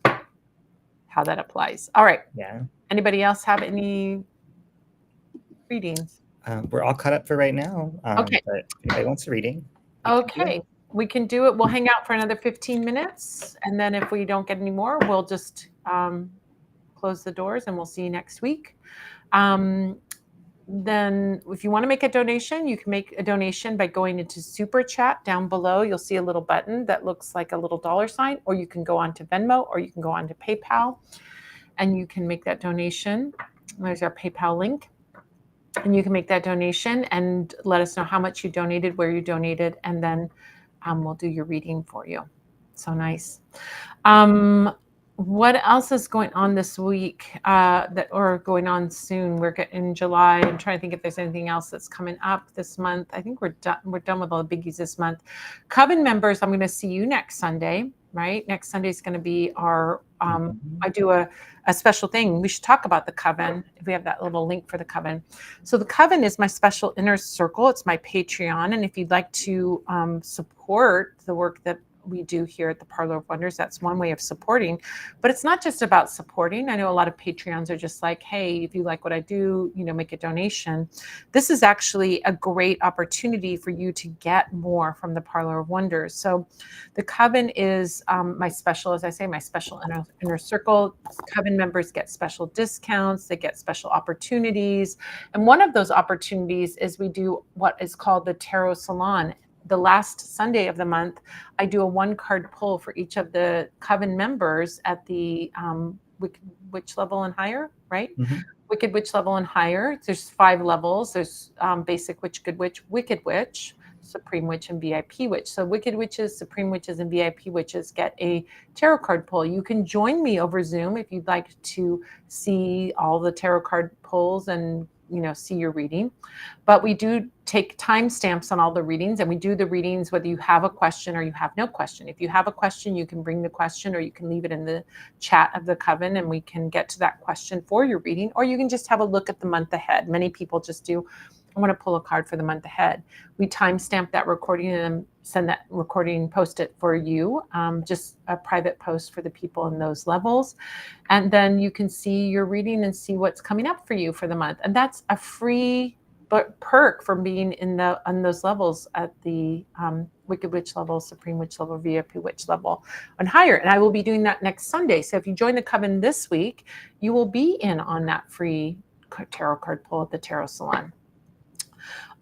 how that applies. All right. Yeah. Anybody else have any readings? We're all caught up for right now. Okay. But if anybody wants a reading, Okay. We can do it. We'll hang out for another 15 minutes. And then if we don't get any more, we'll just close the doors and we'll see you next week. Then if you want to make a donation, you can make a donation by going into Super Chat down below. You'll see a little button that looks like a little $sign, or you can go on to Venmo, or you can go on to PayPal and you can make that donation. There's our PayPal link. And you can make that donation and let us know how much you donated, where you donated, and then we'll do your reading for you. So nice. What else is going on this week or going on soon? We're in July. I'm trying to think if there's anything else that's coming up this month. I think we're done. We're done with all the biggies this month. Coven members, I'm going to see you next Sunday, right? Next Sunday is going to be our, I do a special thing. We should talk about the Coven if we have that little link for the Coven. So the Coven is my special inner circle. It's my Patreon. And if you'd like to support the work that we do here at the Parlor of Wonders, that's one way of supporting. But it's not just about supporting. I know a lot of Patreons are just like, hey, if you like what I do, make a donation. This is actually a great opportunity for you to get more from the Parlor of Wonders. So the Coven is my special, as I say, my special inner circle. Coven members get special discounts. They get special opportunities. And one of those opportunities is we do what is called the Tarot Salon. The last Sunday of the month, I do a 1-card pull for each of the Coven members at the Wicked Witch level and higher, right? Mm-hmm. Wicked Witch level and higher. There's 5 levels. There's Basic Witch, Good Witch, Wicked Witch, Supreme Witch, and VIP Witch. So Wicked Witches, Supreme Witches, and VIP Witches get a tarot card pull. You can join me over Zoom if you'd like to see all the tarot card pulls and see your reading. But we do take timestamps on all the readings, and we do the readings whether you have a question or you have no question. If you have a question, you can bring the question, or you can leave it in the chat of the Coven and we can get to that question for your reading, or you can just have a look at the month ahead. Many people just do, I want to pull a card for the month ahead. We timestamp that recording and send that recording, post it for you, just a private post for the people in those levels. And then you can see your reading and see what's coming up for you for the month. And that's a free perk from being on those levels at the Wicked Witch level, Supreme Witch level, VIP Witch level, and higher. And I will be doing that next Sunday. So if you join the coven this week, you will be in on that free tarot card pull at the Tarot Salon.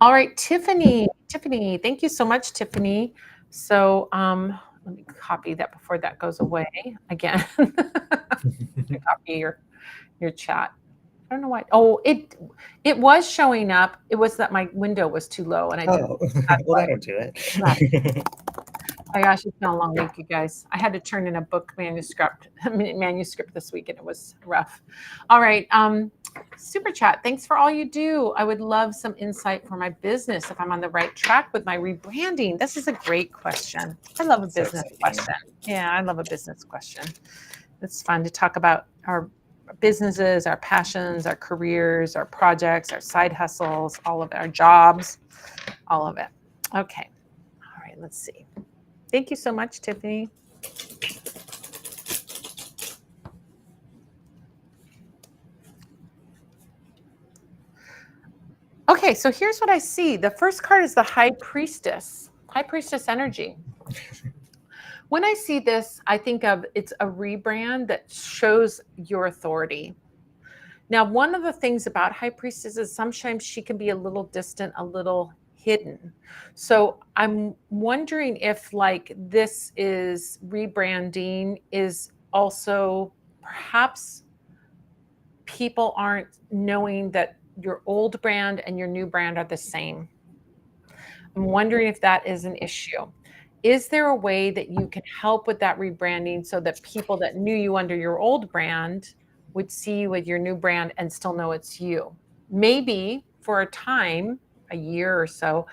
All right, Tiffany, thank you so much, Tiffany. So let me copy that before that goes away again. Copy your chat. I don't know why. Oh, it was showing up. It was that my window was too low, and I didn't. Well, that'll do it. My gosh, it's been a long week, you guys. I had to turn in a book manuscript this week, and it was rough. All right, super chat. Thanks for all you do. I would love some insight for my business if I'm on the right track with my rebranding. This is a great question. I love a business question. Yeah, I love a business question. It's fun to talk about our businesses, our passions, our careers, our projects, our side hustles, all of it, our jobs, all of it. Okay. All right, let's see. Thank you so much, Tiffany. Okay, so here's what I see. The first card is the High Priestess energy. When I see this, I think of it's a rebrand that shows your authority. Now, one of the things about High Priestess is sometimes she can be a little distant, a little hidden. So I'm wondering if like this is rebranding is also perhaps people aren't knowing that your old brand and your new brand are the same. I'm wondering if that is an issue. Is there a way that you can help with that rebranding so that people that knew you under your old brand would see you with your new brand and still know it's you? Maybe for a time, a year or so,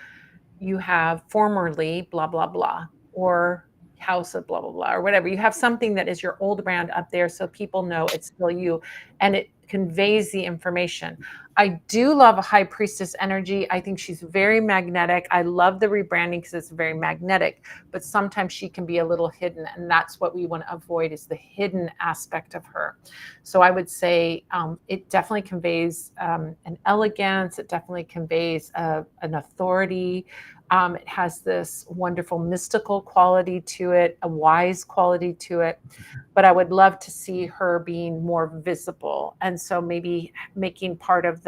you have formerly blah, blah, blah, or house of blah, blah, blah, or whatever. You have something that is your old brand up there so people know it's still you and it conveys the information. I do love a High Priestess energy. I think she's very magnetic. I love the rebranding because it's very magnetic, but sometimes she can be a little hidden. And that's what we want to avoid is the hidden aspect of her. So I would say it definitely conveys an elegance. It definitely conveys an authority. It has this wonderful mystical quality to it, a wise quality to it. But I would love to see her being more visible. And so maybe making part of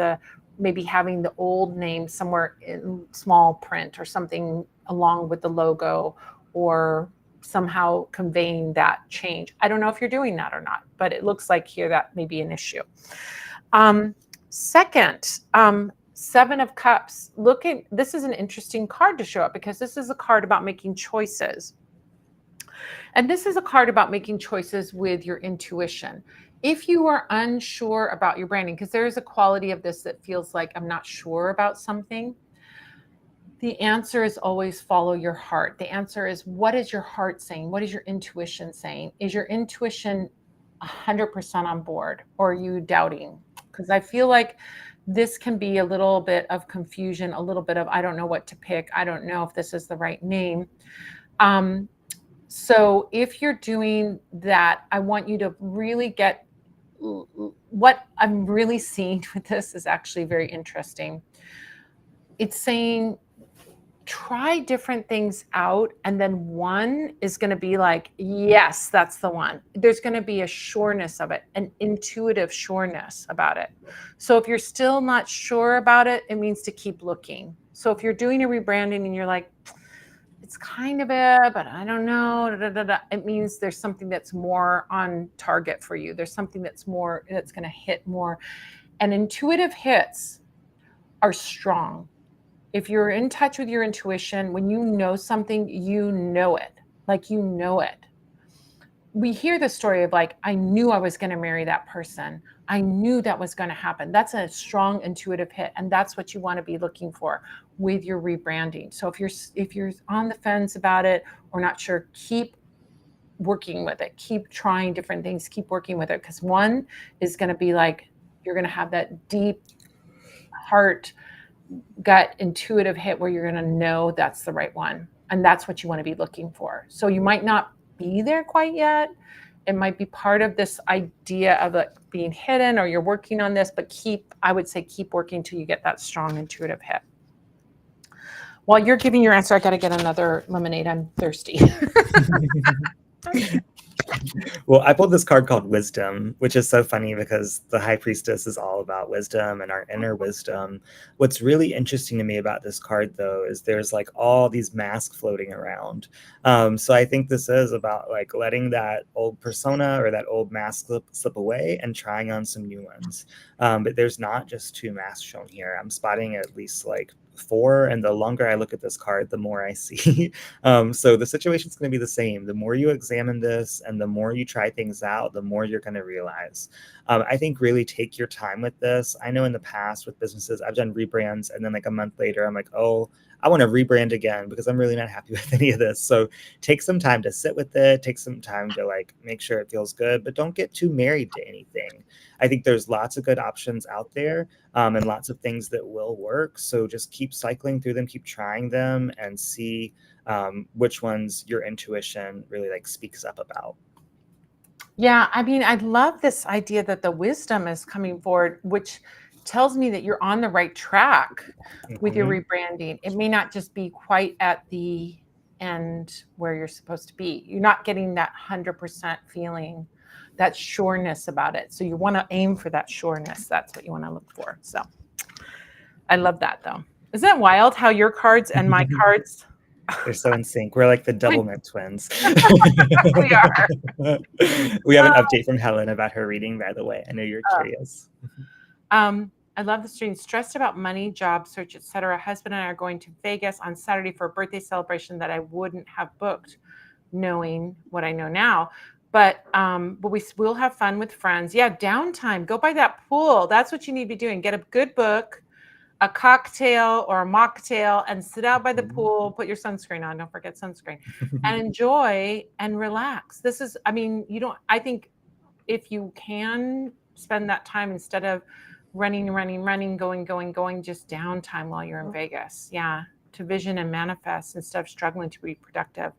maybe having the old name somewhere in small print or something along with the logo or somehow conveying that change. I don't know if you're doing that or not, but it looks like here that may be an issue. Second, Seven of Cups. This is an interesting card to show up because this is a card about making choices. And this is a card about making choices with your intuition. If you are unsure about your branding, because there is a quality of this that feels like I'm not sure about something, the answer is always follow your heart. The answer is, what is your heart saying? What is your intuition saying? Is your intuition 100% on board, or are you doubting? Because I feel like this can be a little bit of confusion, a little bit of, I don't know what to pick. I don't know if this is the right name. So if you're doing that, I want you to really get what I'm really seeing with this is actually very interesting. It's saying try different things out, and then one is going to be like, yes, that's the one. There's going to be a sureness of it, an intuitive sureness about it. So if you're still not sure about it, it means to keep looking. So if you're doing a rebranding and you're like, it's kind of it, but I don't know, it means there's something that's more on target for you. There's something that's going to hit more. And intuitive hits are strong. If you're in touch with your intuition, when you know something, you know it. Like you know it. We hear the story of like, I knew I was going to marry that person. I knew that was going to happen. That's a strong intuitive hit. And that's what you want to be looking for with your rebranding. So if you're on the fence about it or not sure, keep working with it. Keep trying different things. Keep working with it. Because one is going to be like, you're going to have that deep heart, gut intuitive hit where you're going to know that's the right one. And that's what you want to be looking for. So you might not be there quite yet. it might be part of this idea of it being hidden, or you're working on this, but I would say keep working till you get that strong intuitive hit. While you're giving your answer, I got to get another lemonade. I'm thirsty. Well, I pulled this card called Wisdom, which is so funny because the High Priestess is all about wisdom and our inner wisdom. What's really interesting to me about this card, though, is there's like all these masks floating around. So I think this is about like letting that old persona or that old mask slip away and trying on some new ones. But there's not just 2 masks shown here. I'm spotting at least like 4, and the longer I look at this card, the more I see. So the situation is going to be the same. The more you examine this and the more you try things out, the more you're going to realize. I think really take your time with this. I know in the past with businesses, I've done rebrands, and then like a month later, I'm like, oh, I want to rebrand again because I'm really not happy with any of this. So take some time to sit with it, take some time to like make sure it feels good, but don't get too married to anything. I think there's lots of good options out there, and lots of things that will work. So just keep cycling through them, keep trying them, and see which ones your intuition really like speaks up about. Yeah, I mean, I love this idea that the wisdom is coming forward, which tells me that you're on the right track with your rebranding. It may not just be quite at the end where you're supposed to be. You're not getting that 100% feeling, that sureness about it. So you want to aim for that sureness. That's what you want to look for. So I love that, though. Isn't it wild how your cards and my cards? They're so in sync. We're like the double mint twins. We are. We have an update from Helen about her reading, by the way. I know you're curious. I love the stream. Stressed about money, job search, etc. Husband and I are going to Vegas on Saturday for a birthday celebration that I wouldn't have booked, knowing what I know now. But we will have fun with friends. Yeah, downtime. Go by that pool. That's what you need to be doing. Get a good book, a cocktail or a mocktail, and sit out by the pool. Put your sunscreen on. Don't forget sunscreen, and enjoy and relax. This is, I mean, I think if you can spend that time instead of running, going, just downtime while you're in Vegas. Yeah. To vision and manifest instead of struggling to be productive.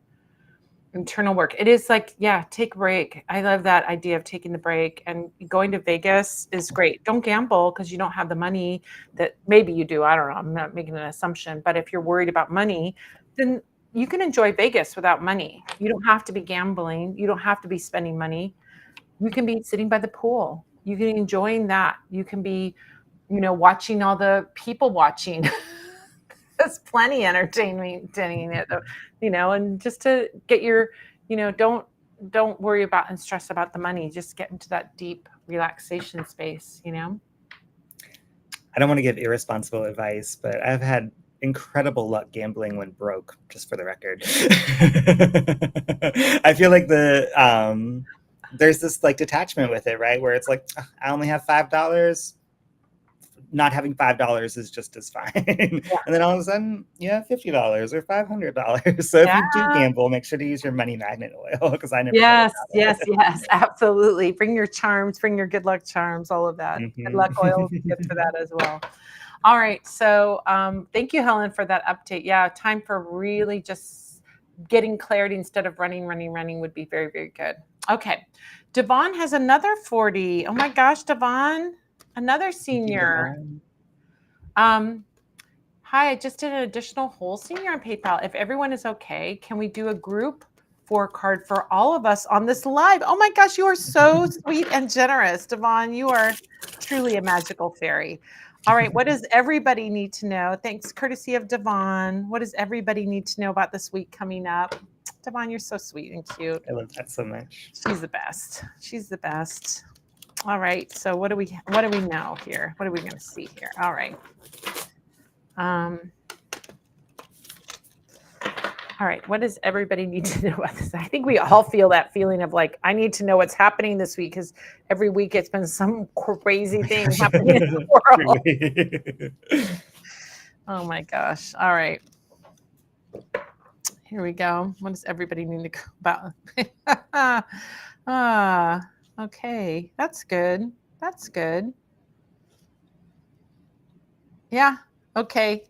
Internal work. It is like, yeah, take a break. I love that idea of taking the break, and going to Vegas is great. Don't gamble because you don't have the money that maybe you do. I don't know. I'm not making an assumption, but if you're worried about money, then you can enjoy Vegas without money. You don't have to be gambling. You don't have to be spending money. You can be sitting by the pool. You can be enjoying that. You can be, watching all the people watching. There's plenty entertaining it, and just to get your, don't worry about and stress about the money. Just get into that deep relaxation space, I don't want to give irresponsible advice, but I've had incredible luck gambling when broke, just for the record. I feel like there's this like detachment with it, right? Where it's like, I only have $5. Not having $5 is just as fine. Yeah. And then all of a sudden you have $50 or $500. So if you do gamble, make sure to use your money magnet oil, because I never. Yes, absolutely. Bring your charms, bring your good luck charms, all of that. Good luck oil will be good for that as well. All right. So thank you, Helen, for that update. Yeah, time for really just getting clarity instead of running would be very, very good. Okay. Devon has another 40. Oh my gosh, Devon. Another senior. Hi, I just did an additional whole senior on PayPal. If everyone is okay, can we do a group 4 card for all of us on this live? Oh my gosh, you are so sweet and generous, Devon. You are truly a magical fairy. All right, what does everybody need to know? Thanks, courtesy of Devon. What does everybody need to know about this week coming up? Devon, you're so sweet and cute. I love that so much. She's the best. She's the best. All right. So what do we know here? What are we going to see here? All right. All right. What does everybody need to know about this? I think we all feel that feeling of like, I need to know what's happening this week, because every week it's been some crazy thing happening in the world. Oh my gosh. All right. Here we go. What does everybody need to know about? Okay, that's good. That's good. Yeah, okay.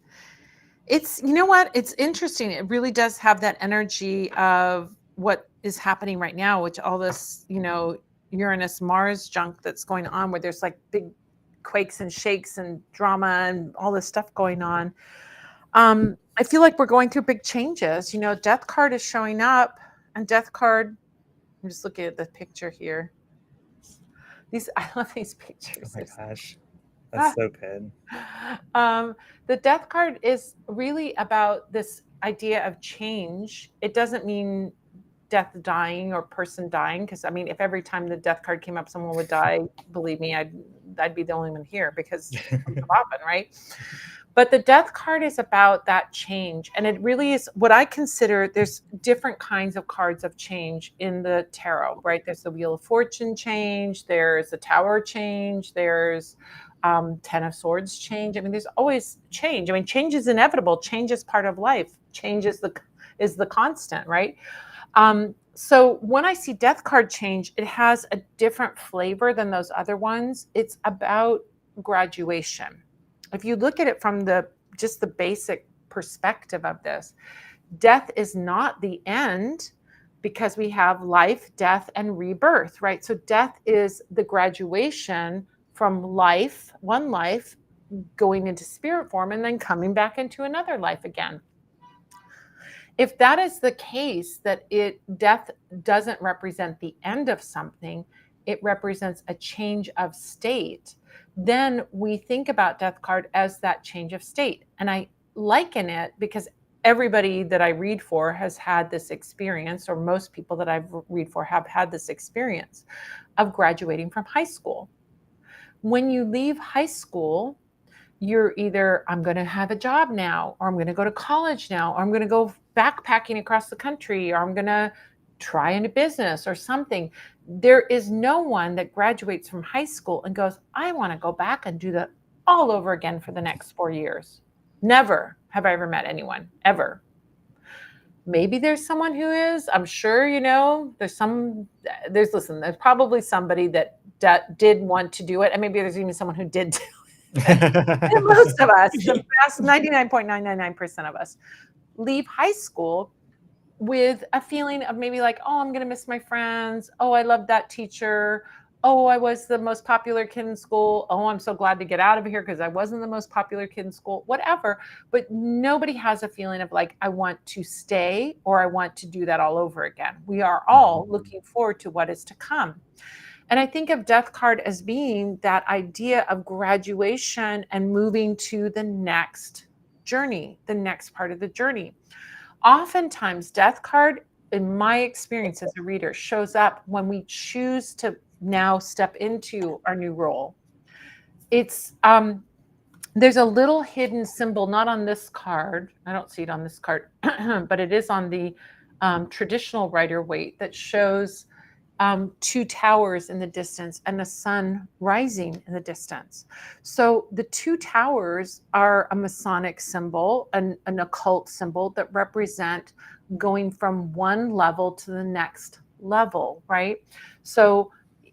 It's, you know what? It's interesting. It really does have that energy of what is happening right now, which all this, Uranus Mars junk that's going on, where there's like big quakes and shakes and drama and all this stuff going on. I feel like we're going through big changes. Death card is showing up, and death card, I'm just looking at the picture here. I love these pictures. Oh my gosh, that's so good. The death card is really about this idea of change. It doesn't mean death dying or person dying, because I mean, if every time the death card came up someone would die, believe me, I'd be the only one here, because it comes up often, right? But the death card is about that change, and it really is what I consider. There's different kinds of cards of change in the tarot, right? There's the Wheel of Fortune change, there's the Tower change, there's Ten of Swords change. I mean, there's always change. I mean, change is inevitable. Change is part of life. Change is the constant, right? So when I see death card change, it has a different flavor than those other ones. It's about graduation. If you look at it from just the basic perspective of this, death is not the end, because we have life, death, and rebirth, right? So death is the graduation from life, one life, going into spirit form, and then coming back into another life again. If that is the case, that death doesn't represent the end of something, it represents a change of state, then we think about death card as that change of state. And I liken it because everybody that I read for has had this experience, or most people that I've read for have had this experience of graduating from high school. When you leave high school, you're either, I'm going to have a job now, or I'm going to go to college now, or I'm going to go backpacking across the country, or I'm going to try a new business or something. There is no one that graduates from high school and goes, I want to go back and do that all over again for the next 4 years. Never have I ever met anyone, ever. Maybe there's someone who is. I'm sure, there's probably somebody that did want to do it. And maybe there's even someone who did do it. And most of us, the vast 99.999% of us, leave high school with a feeling of maybe like, oh, I'm going to miss my friends. Oh, I love that teacher. Oh, I was the most popular kid in school. Oh, I'm so glad to get out of here because I wasn't the most popular kid in school, whatever. But nobody has a feeling of like, I want to stay, or I want to do that all over again. We are all looking forward to what is to come. And I think of death card as being that idea of graduation and moving to the next journey, the next part of the journey. Oftentimes, death card, in my experience as a reader, shows up when we choose to now step into our new role. It's there's a little hidden symbol, not on this card. I don't see it on this card, but it is on the traditional Rider-Waite, that shows 2 towers in the distance and the sun rising in the distance. So the 2 towers are a Masonic symbol, an occult symbol that represent going from one level to the next level, right? So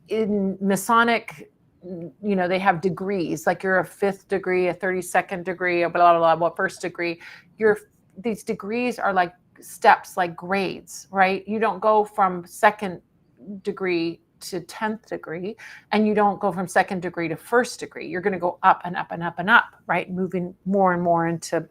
in Masonic, they have degrees, like you're a 5th degree, a 32nd degree, a blah, blah, blah, first degree. These degrees are like steps, like grades, right? You don't go from 2nd degree to 10th degree, and you don't go from 2nd degree to 1st degree. You're going to go up and up and up and up, right? Moving more and more into,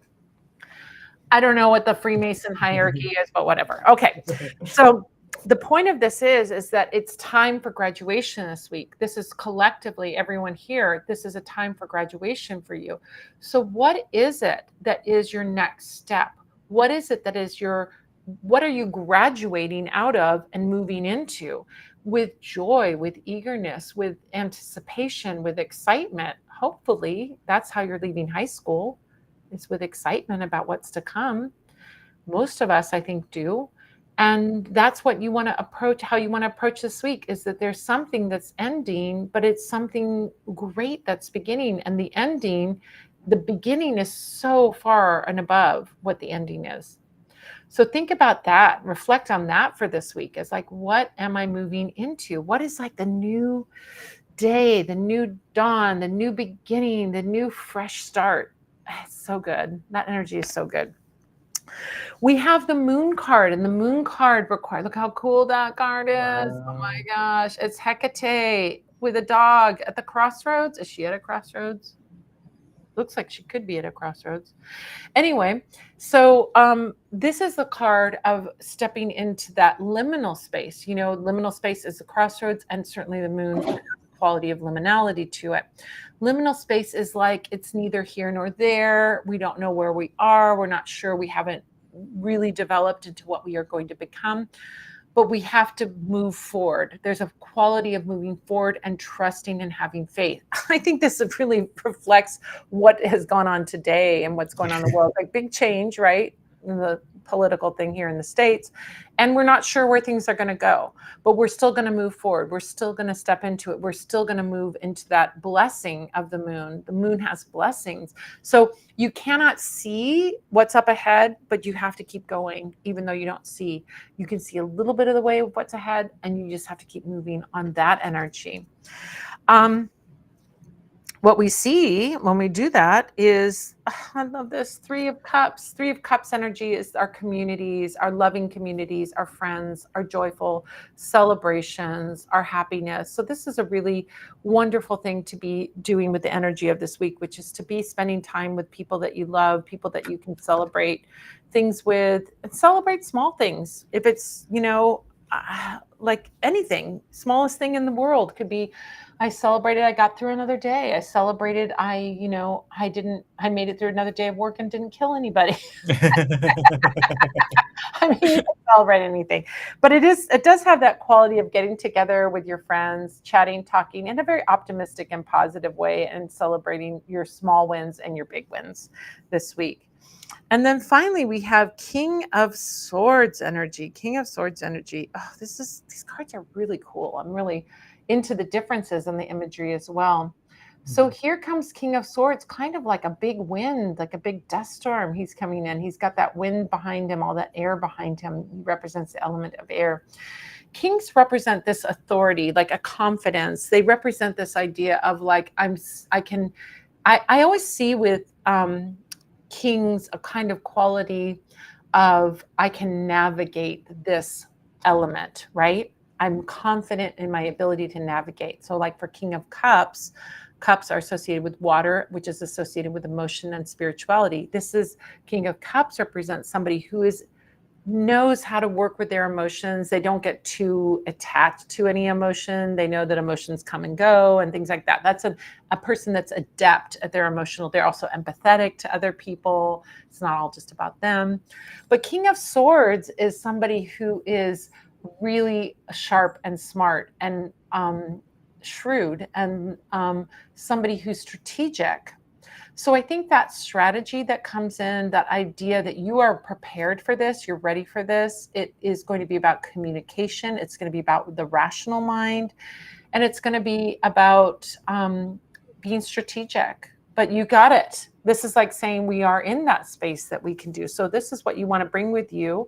I don't know what the Freemason hierarchy is, but whatever. Okay. So the point of this is that it's time for graduation this week. This is collectively, everyone here, this is a time for graduation for you. So what is it that is your next step? What is it that is what are you graduating out of and moving into with joy, with eagerness, with anticipation, with excitement? Hopefully that's how you're leaving high school. It's with excitement about what's to come. Most of us, I think, do. And that's what you want to approach, how you want to approach this week, is that there's something that's ending, but it's something great that's beginning. And the beginning is so far and above what the ending is. So think about that, reflect on that for this week. It's like, what am I moving into? What is like the new day, the new dawn, the new beginning, the new fresh start? It's so good. That energy is so good. We have the moon card, and the moon card requires, look how cool that card is. Oh Wow. my gosh. It's Hecate with a dog at the crossroads. Is she at a crossroads? Looks like she could be at a crossroads. Anyway, so this is the card of stepping into that liminal space. You know, liminal space is the crossroads, and certainly the moon has a quality of liminality to it. Liminal space is like it's neither here nor there. We don't know where we are. We're not sure. We haven't really developed into what we are going to become, but we have to move forward. There's a quality of moving forward and trusting and having faith. I think this really reflects what has gone on today and what's going on in the world. Like big change, right? In the political thing here in the States. And we're not sure where things are going to go, but we're still going to move forward. We're still going to step into it. We're still going to move into that blessing of the moon. The moon has blessings. So you cannot see what's up ahead, but you have to keep going, even though you don't see. You can see a little bit of the way of what's ahead, and you just have to keep moving on that energy. What we see when we do that is, I love this, Three of Cups. Three of Cups energy is our communities, our loving communities, our friends, our joyful celebrations, our happiness. So this is a really wonderful thing to be doing with the energy of this week, which is to be spending time with people that you love, people that you can celebrate things with, and celebrate small things. If it's, like anything, smallest thing in the world could be, I celebrated, I got through another day. I celebrated, I made it through another day of work and didn't kill anybody. I mean, you can celebrate anything, but it does have that quality of getting together with your friends, chatting, talking in a very optimistic and positive way, and celebrating your small wins and your big wins this week. And then finally, we have King of Swords energy. King of Swords energy. Oh, these cards are really cool. I'm really into the differences in the imagery as well. So here comes King of Swords, kind of like a big wind, like a big dust storm. He's coming in. He's got that wind behind him, all that air behind him. He represents the element of air. Kings represent this authority, like a confidence. They represent this idea of like, I always see with kings a kind of quality of I can navigate this element, right? I'm confident in my ability to navigate. So like for King of Cups, cups are associated with water, which is associated with emotion and spirituality. This is King of Cups represents somebody who knows how to work with their emotions. They don't get too attached to any emotion. They know that emotions come and go and things like that. That's a person that's adept at their emotional. They're also empathetic to other people. It's not all just about them. But King of Swords is somebody who is really sharp and smart and shrewd and somebody who's strategic. So I think that strategy that comes in, that idea that you are prepared for this, you're ready for this, it is going to be about communication. It's going to be about the rational mind, and it's going to be about being strategic. But you got it. This is like saying we are in that space that we can do. So this is what you want to bring with you.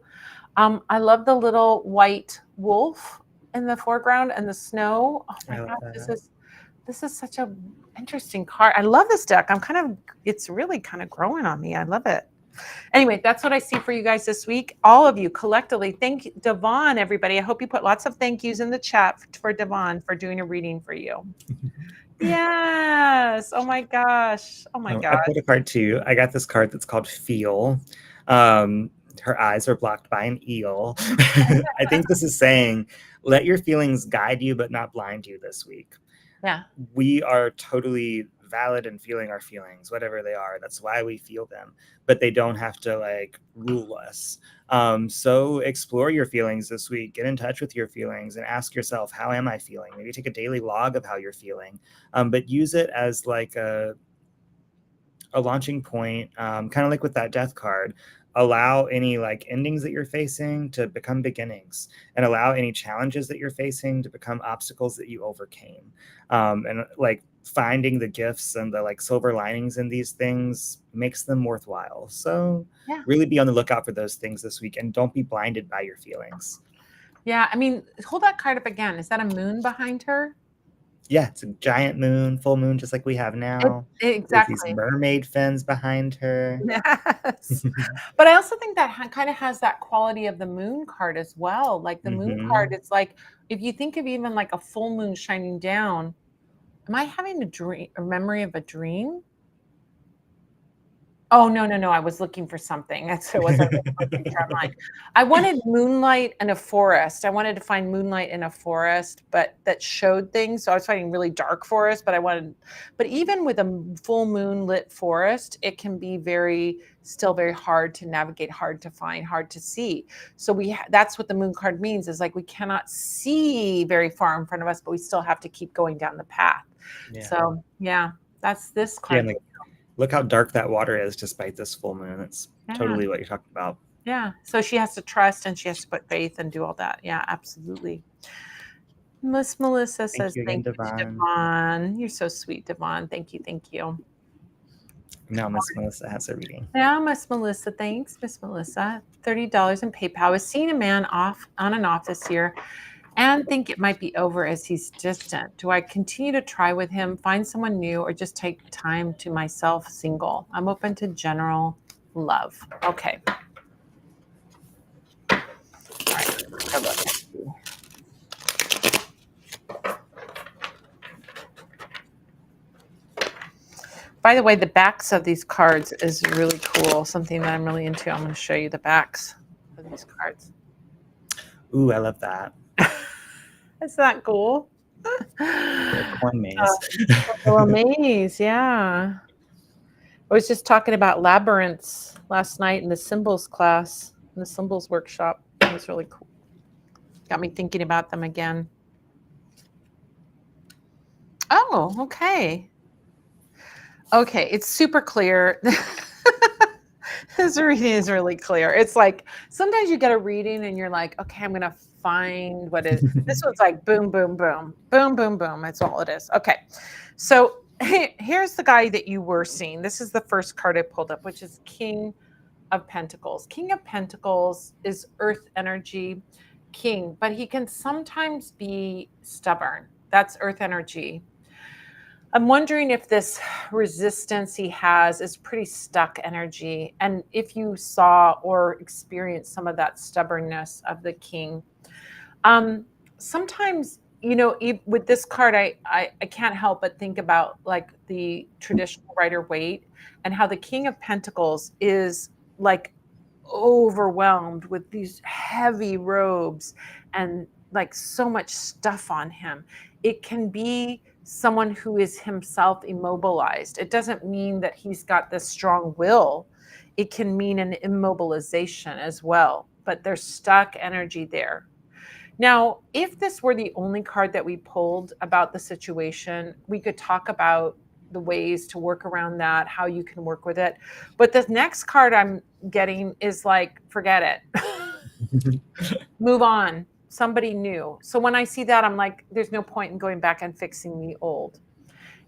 I love the little white wolf in the foreground and the snow. Oh my gosh, this is such a interesting card. I love this deck. It's really kind of growing on me. I love it. Anyway, that's what I see for you guys this week. All of you collectively. Thank Devon, everybody. I hope you put lots of thank yous in the chat for Devon for doing a reading for you. Yes. Oh my gosh. Oh my gosh. I put a card too. I got this card that's called Feel. Her eyes are blocked by an eel. I think this is saying, let your feelings guide you, but not blind you this week. Yeah. We are totally valid in feeling our feelings, whatever they are. That's why we feel them, but they don't have to like rule us. So explore your feelings this week, get in touch with your feelings and ask yourself, how am I feeling? Maybe take a daily log of how you're feeling, but use it as like a launching point, kind of like with that death card. Allow any like endings that you're facing to become beginnings, and allow any challenges that you're facing to become obstacles that you overcame. And like finding the gifts and the like silver linings in these things makes them worthwhile. So really be on the lookout for those things this week, and don't be blinded by your feelings. Yeah, I mean, hold that card up again. Is that a moon behind her? Yeah, it's a giant moon, full moon, just like we have now, with these Exactly. mermaid fins behind her. Yes. But I also think that kind of has that quality of the moon card as well. Like the moon card, Hmm. it's like if you think of even like a full moon shining down, am I having a dream, a memory of a dream? Oh, no, no, no, I was looking for something. That's what it was. I was looking for a picture online. I wanted moonlight in a forest. I wanted to find moonlight in a forest, but that showed things. So I was finding really dark forest, but even with a full moon lit forest, it can be still very hard to navigate, hard to find, hard to see. So that's what the moon card means is like we cannot see very far in front of us, but we still have to keep going down the path. Yeah. So yeah, that's this Yeah, card. and like, look how dark that water is despite this full moon. It's Yeah. totally what you're talking about. Yeah. So she has to trust and she has to put faith and do all that. Yeah, absolutely. Miss Melissa Thank says, you again, thank you, Devon. Devon. You're so sweet, Devon. Thank you. Thank you. Now Miss Melissa has a reading. Yeah, Miss Melissa. Thanks, Miss Melissa. $30 in PayPal. I was seeing a man off on and off this year and think it might be over as he's distant. Do I continue to try with him, find someone new, or just take time to myself single? I'm open to general love. Okay. All right. Let's look. By the way, the backs of these cards is really cool. Something that I'm really into. I'm going to show you the backs of these cards. Ooh, I love that. Isn't that cool? A corn maze. Little maze, yeah. I was just talking about labyrinths last night in the symbols class, in the symbols workshop. It was really cool. Got me thinking about them again. Oh, okay. Okay, it's super clear. This reading is really clear. It's like sometimes you get a reading and you're like, okay, I'm gonna find what it is. This one's like boom, boom, boom, boom, boom, boom. That's all it is. Okay. So here's the guy that you were seeing. This is the first card I pulled up, which is King of Pentacles. King of Pentacles is earth energy king, but he can sometimes be stubborn. That's earth energy. I'm wondering if this resistance he has is pretty stuck energy. And if you saw or experienced some of that stubbornness of the king. Sometimes, with this card, I can't help but think about like the traditional Rider Waite and how the King of Pentacles is like overwhelmed with these heavy robes and like so much stuff on him. It can be someone who is himself immobilized. It doesn't mean that he's got this strong will. It can mean an immobilization as well, but there's stuck energy there. Now, if this were the only card that we pulled about the situation, we could talk about the ways to work around that, how you can work with it. But the next card I'm getting is like, forget it. Move on. Somebody new. So when I see that, I'm like, there's no point in going back and fixing the old.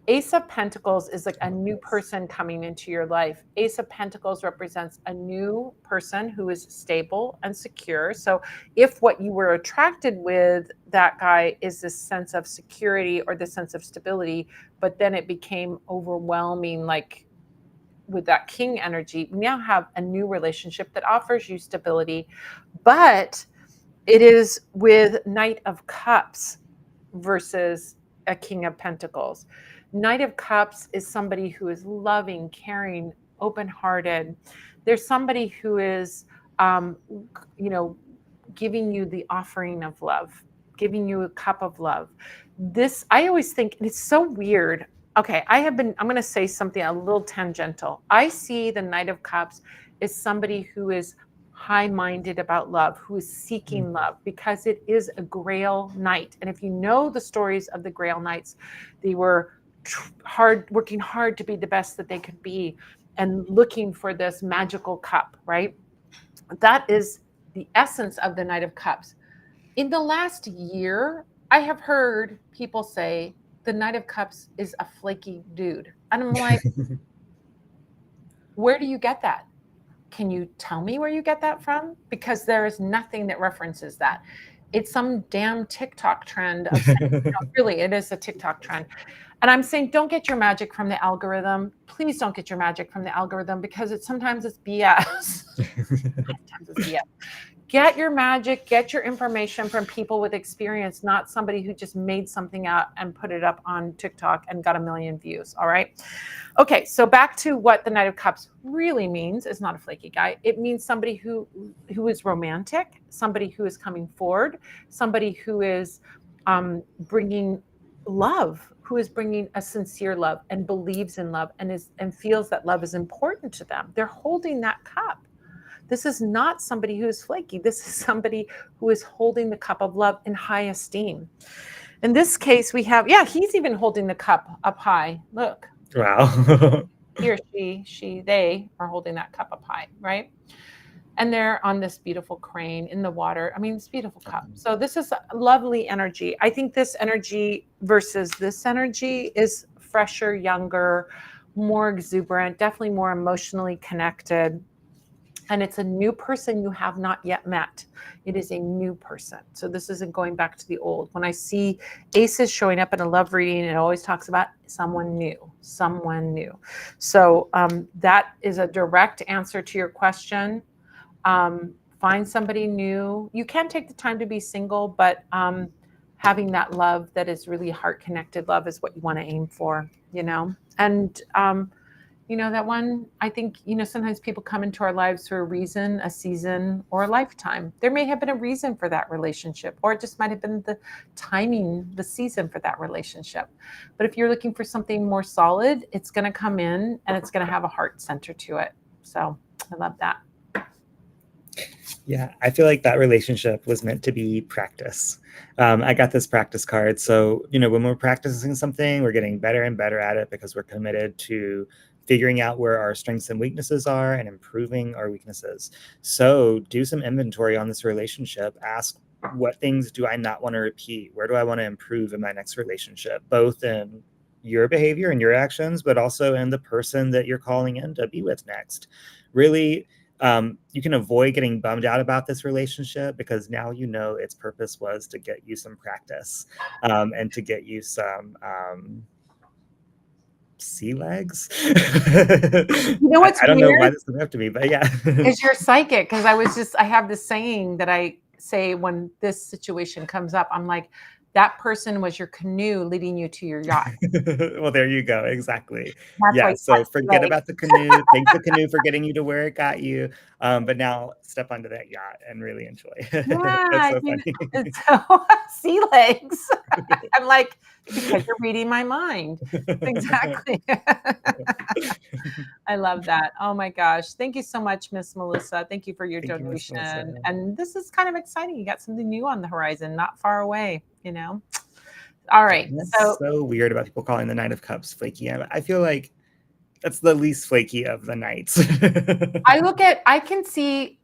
Ace of Pentacles is like a new person coming into your life. Ace of Pentacles represents a new person who is stable and secure. So if what you were attracted with that guy is this sense of security or the sense of stability, but then it became overwhelming, like with that king energy, we now have a new relationship that offers you stability, but it is with Knight of Cups versus a King of Pentacles. Knight of Cups is somebody who is loving, caring, open-hearted. There's somebody who is, you know, giving you the offering of love, giving you a cup of love. This, I always think, and it's so weird. Okay, I'm going to say something a little tangential. I see the Knight of Cups as somebody who is high-minded about love, who is seeking love, because it is a Grail Knight. And if you know the stories of the Grail Knights, they were working hard to be the best that they could be and looking for this magical cup, right? That is the essence of the Knight of Cups. In the last year, I have heard people say the Knight of Cups is a flaky dude. And I'm like, where do you get that? Can you tell me where you get that from? Because there is nothing that references that. It's some damn TikTok trend of saying, really, it is a TikTok trend. And I'm saying, don't get your magic from the algorithm. Please don't get your magic from the algorithm because sometimes it's BS. Sometimes it's BS. Get your magic, get your information from people with experience, not somebody who just made something out and put it up on TikTok and got 1 million views. All right. Okay. So back to what the Knight of Cups really means is not a flaky guy. It means somebody who is romantic, somebody who is coming forward, somebody who is bringing love, who is bringing a sincere love and believes in love and feels that love is important to them. They're holding that cup. This is not somebody who is flaky. This is somebody who is holding the cup of love in high esteem. In this case, we have, he's even holding the cup up high. Look. Wow. He or they are holding that cup up high, right? And they're on this beautiful crane in the water. I mean, it's beautiful cup. So this is lovely energy. I think this energy versus this energy is fresher, younger, more exuberant, definitely more emotionally connected. And it's a new person you have not yet met. It is a new person. So this isn't going back to the old. When I see aces showing up in a love reading, it always talks about someone new, someone new. So that is a direct answer to your question. Find somebody new. You can take the time to be single, but having that love that is really heart-connected love is what you want to aim for, And that one, I think, sometimes people come into our lives for a reason, a season, or a lifetime. There may have been a reason for that relationship, or it just might have been the timing, the season for that relationship. But if you're looking for something more solid, it's going to come in and it's going to have a heart center to it. So I love that. Yeah, I feel like that relationship was meant to be practice. I got this practice card. So, when we're practicing something, we're getting better and better at it because we're committed to figuring out where our strengths and weaknesses are and improving our weaknesses. So do some inventory on this relationship. Ask, what things do I not want to repeat? Where do I want to improve in my next relationship, both in your behavior and your actions, but also in the person that you're calling in to be with next. Really, you can avoid getting bummed out about this relationship because now its purpose was to get you some practice and to get you some sea legs. What's I don't know weird? why this doesn't have to be, but yeah. Is you're psychic, because I have this saying that I say when this situation comes up. I'm like, that person was your canoe leading you to your yacht. Well, there you go. Exactly. That's why. Yeah. So forget about the canoe. Thank the canoe for getting you to where it got you. But now step onto that yacht and really enjoy. Yeah, That's I so mean, funny. it's so sea legs. I'm like, because you're reading my mind. Exactly. I love that. Oh my gosh. Thank you so much, Miss Melissa. Thank you for your Thank you, Miss Melissa. donation. And this is kind of exciting. You got something new on the horizon, not far away, All right. And that's so weird about people calling the Knight of Cups flaky. I feel like that's the least flaky of the knights. I can see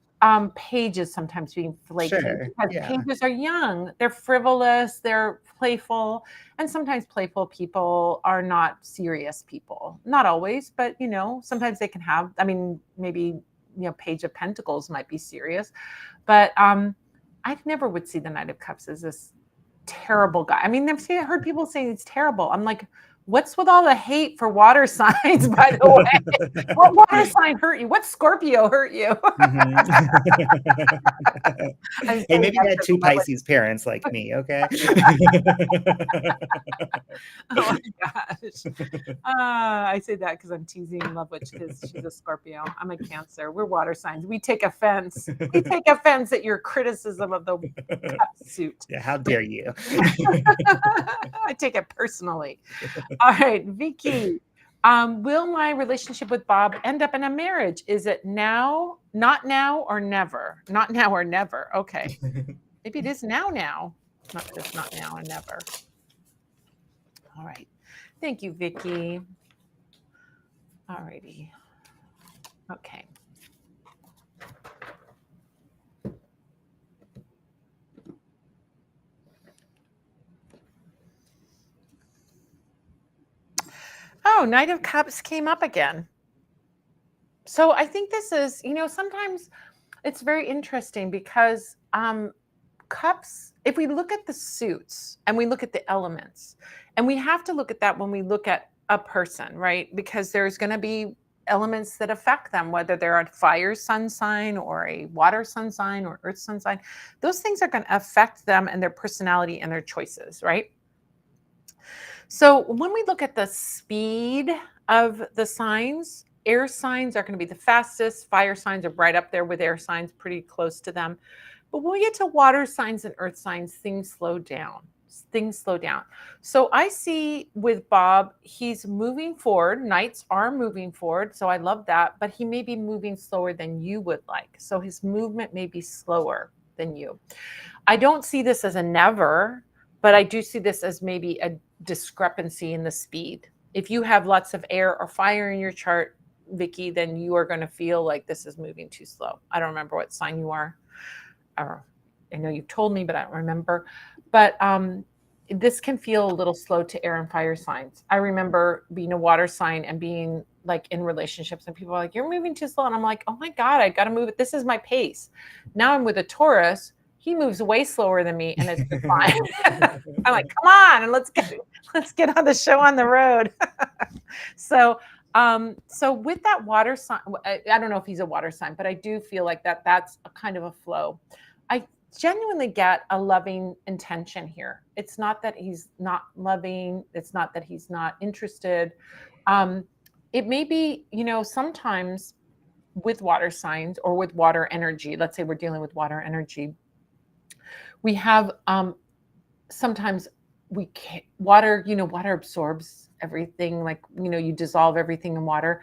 pages sometimes being flaky Sure. because pages are young, they're frivolous, they're playful, and sometimes playful people are not serious people. Not always, but sometimes they can have. I mean, maybe Page of Pentacles might be serious, but I never would see the Knight of Cups as this terrible guy. I mean, I've heard people saying it's terrible. I'm like, what's with all the hate for water signs, by the way? What water sign hurt you? What Scorpio hurt you? Hey, maybe you had two Pisces parents like me, okay? Oh my gosh. I say that because I'm teasing Lovewitch because she's a Scorpio. I'm a Cancer. We're water signs. We take offense. We take offense at your criticism of the suit. Yeah, how dare you? I take it personally. All right, Vicky. Will my relationship with Bob end up in a marriage? Is it now, not now, or never? Not now or never. Okay. Maybe it is now. Not just not now and never. All right. Thank you, Vicky. All righty. Okay. Oh, Knight of Cups came up again. So I think this is, sometimes it's very interesting because cups, if we look at the suits and we look at the elements, and we have to look at that when we look at a person, right? Because there's going to be elements that affect them, whether they're a fire sun sign or a water sun sign or earth sun sign. Those things are going to affect them and their personality and their choices, right? So when we look at the speed of the signs, air signs are going to be the fastest. Fire signs are right up there with air signs, pretty close to them. But when we get to water signs and earth signs, things slow down. Things slow down. So I see with Bob, he's moving forward. Knights are moving forward. So I love that. But he may be moving slower than you would like. So his movement may be slower than you. I don't see this as a never, but I do see this as maybe a discrepancy in the speed. If you have lots of air or fire in your chart, Vicky, then you are going to feel like this is moving too slow. I don't remember what sign you are. I know you've told me, but I don't remember. But this can feel a little slow to air and fire signs. I remember being a water sign and being like in relationships and people are like, you're moving too slow. And I'm like, oh my God, I got to move it. This is my pace. Now I'm with a Taurus. He moves way slower than me and it's been fine. I'm like, come on, and let's get on the show on the road. So with that water sign, I don't know if he's a water sign, but I do feel like that's a kind of a flow. I genuinely get a loving intention here. It's not that he's not loving. It's not that he's not interested. It may be, sometimes with water signs or with water energy, let's say we're dealing with water energy, we have sometimes water absorbs everything, like, you dissolve everything in water.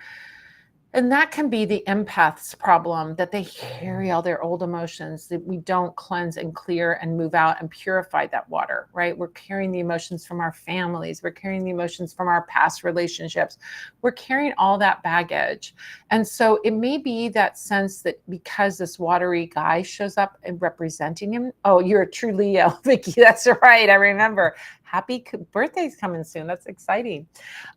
And that can be the empath's problem, that they carry all their old emotions, that we don't cleanse and clear and move out and purify that water, right? We're carrying the emotions from our families. We're carrying the emotions from our past relationships. We're carrying all that baggage. And so it may be that sense that because this watery guy shows up and representing him, oh, you're a true Leo, Vicky, that's right, I remember. Happy birthday's coming soon. That's exciting.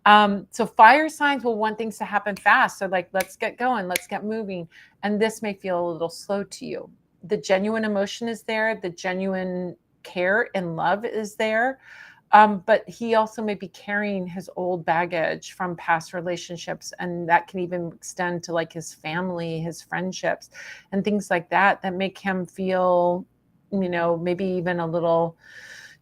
So fire signs will want things to happen fast. So like, let's get going, let's get moving. And this may feel a little slow to you. The genuine emotion is there. The genuine care and love is there. But he also may be carrying his old baggage from past relationships. And that can even extend to like his family, his friendships, and things like that, that make him feel, maybe even a little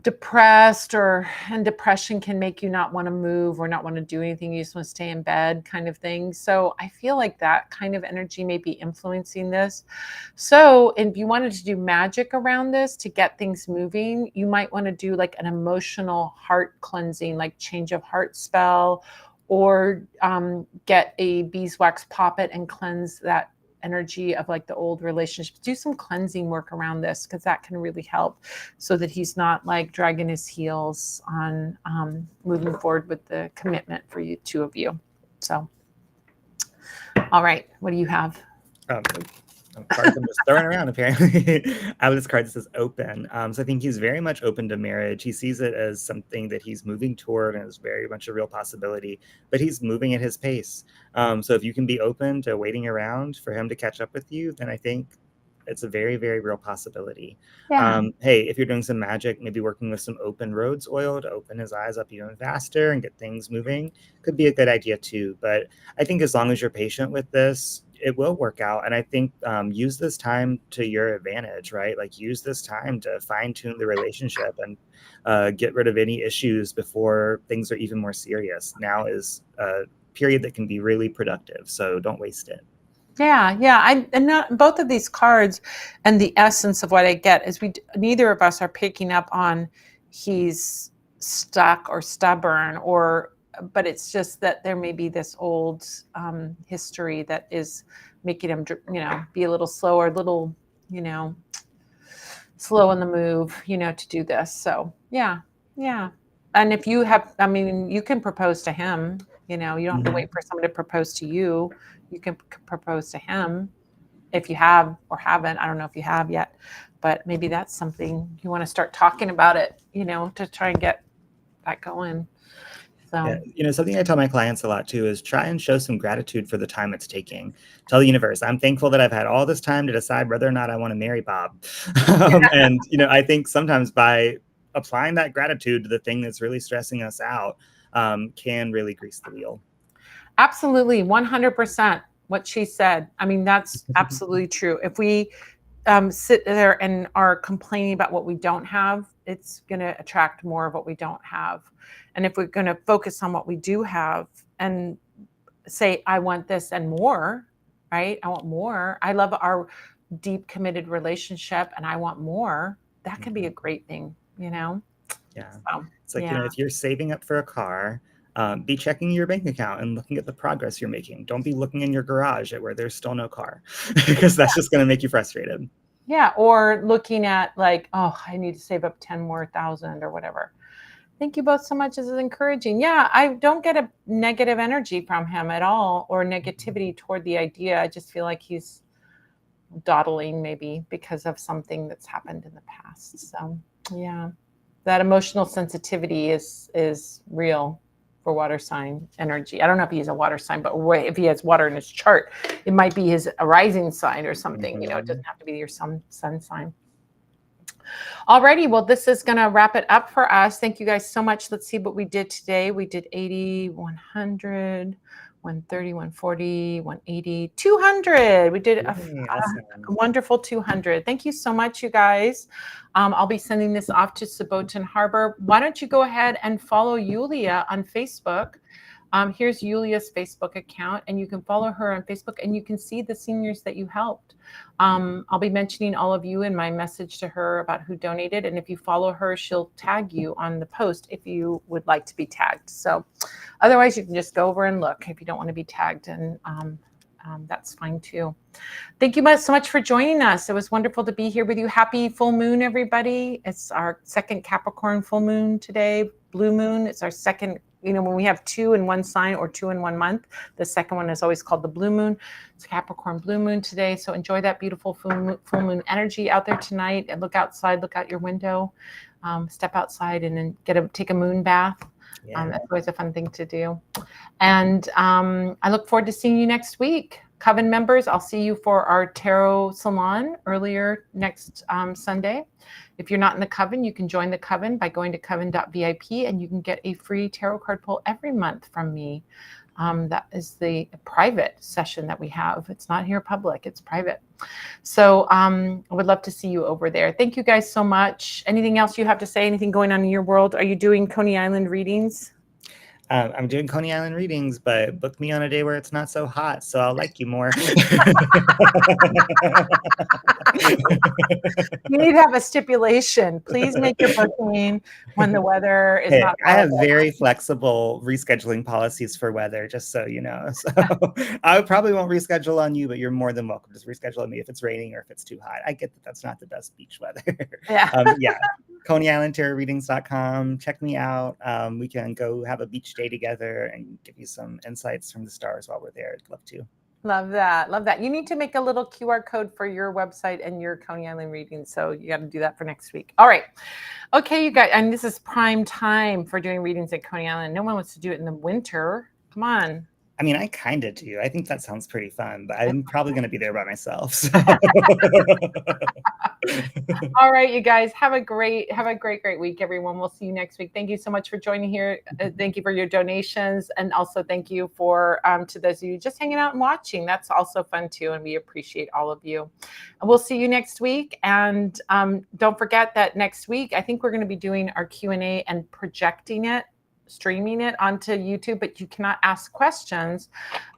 depressed, and depression can make you not want to move or not want to do anything. You just want to stay in bed, kind of thing. So I feel like that kind of energy may be influencing this. So if you wanted to do magic around this to get things moving, you might want to do like an emotional heart cleansing, like change of heart spell, or get a beeswax poppet and cleanse that energy of like the old relationships. Do some cleansing work around this, because that can really help, so that he's not like dragging his heels on moving forward with the commitment for you, two of you. So, all right, what do you have? Cards I'm just throwing around, apparently. I have this card that says open. So I think he's very much open to marriage. He sees it as something that he's moving toward and is very much a real possibility, but he's moving at his pace. So if you can be open to waiting around for him to catch up with you, then I think it's a very, very real possibility. Yeah. Hey, if you're doing some magic, maybe working with some open roads oil to open his eyes up even faster and get things moving could be a good idea too. But I think as long as you're patient with this, it will work out. And I think use this time to your advantage, right? Like use this time to fine tune the relationship and get rid of any issues before things are even more serious. Now is a period that can be really productive. So don't waste it. Yeah. Both of these cards, and the essence of what I get is neither of us are picking up on he's stuck or stubborn, but it's just that there may be this old history that is making him, be a little slower, a little, slow in the move, to do this. So yeah. And if you have, you can propose to him. You don't have to wait for someone to propose to you. You can propose to him if you have or haven't. I don't know if you have yet, but maybe that's something you want to start talking about it, to try and get that going. Yeah, So something I tell my clients a lot too is try and show some gratitude for the time it's taking. Tell the universe, I'm thankful that I've had all this time to decide whether or not I want to marry Bob. And I think sometimes by applying that gratitude to the thing that's really stressing us out, can really grease the wheel. absolutely, 100% what she said. I mean, that's absolutely true. If we sit there and are complaining about what we don't have, it's going to attract more of what we don't have. And if we're going to focus on what we do have and say, I want this and more, right? I want more. I love our deep committed relationship and I want more. That can be a great thing, Yeah. So, It's like, yeah. if you're saving up for a car, be checking your bank account and looking at the progress you're making. Don't be looking in your garage at where there's still no car, because that's just going to make you frustrated. Yeah. Or looking at like, oh, I need to save up 10 more thousand or whatever. Thank you both so much. This is encouraging. Yeah, I don't get a negative energy from him at all or negativity toward the idea. I just feel like he's dawdling maybe because of something that's happened in the past. So yeah, that emotional sensitivity is real for water sign energy. I don't know if he's a water sign, but if he has water in his chart, it might be his rising sign or something. It doesn't have to be your sun sign. Alrighty, well, this is going to wrap it up for us. Thank you guys so much. Let's see what we did today. We did 80, 100, 130, 140, 180, 200. We did a Awesome. wonderful 200. Thank you so much, you guys. I'll be sending this off to Sobotan Harbor. Why don't you go ahead and follow Yulia on Facebook? Here's Yulia's Facebook account, and you can follow her on Facebook, and you can see the seniors that you helped. I'll be mentioning all of you in my message to her about who donated, and if you follow her, she'll tag you on the post if you would like to be tagged. So otherwise, you can just go over and look if you don't want to be tagged, and that's fine too. Thank you so much for joining us. It was wonderful to be here with you. Happy full moon, everybody. It's our second Capricorn full moon today, blue moon. It's our second, when we have 2 in one sign or 2 in 1 month, the second one is always called the blue moon. It's Capricorn blue moon today. So enjoy that beautiful full moon energy out there tonight, and look outside, look out your window, step outside and then take a moon bath. Yeah. That's always a fun thing to do. And I look forward to seeing you next week. Coven members, I'll see you for our tarot salon earlier next Sunday. If you're not in the Coven, you can join the Coven by going to coven.vip, and you can get a free tarot card pull every month from me. That is the private session that we have. It's not here public, it's private. So I would love to see you over there. Thank you guys so much. Anything else you have to say? Anything going on in your world? Are you doing Coney Island readings? I'm doing Coney Island readings, but book me on a day where it's not so hot, so I'll like you more. You need to have a stipulation. Please make your booking when the weather is not I have horrible. very flexible rescheduling policies for weather, just so you know. So I probably won't reschedule on you, but you're more than welcome to reschedule on me if it's raining or if it's too hot. I get that that's not the best beach weather. Yeah. ConeyIslandTarotReadings.com. Check me out. We can go have a beach day together and give you some insights from the stars while we're there. I'd love to. Love that. Love that. You need to make a little QR code for your website and your Coney Island reading. So you got to do that for next week. All right. Okay, you guys. And this is prime time for doing readings at Coney Island. No one wants to do it in the winter. Come on. I mean, I kind of do. I think that sounds pretty fun, but I'm probably going to be there by myself. So. All right, you guys, have a great week, everyone. We'll see you next week. Thank you so much for joining here. Thank you for your donations, and also thank you for to those of you just hanging out and watching. That's also fun too, and we appreciate all of you. And we'll see you next week. And don't forget that next week, I think we're going to be doing our Q&A and projecting it, streaming it onto YouTube, but you cannot ask questions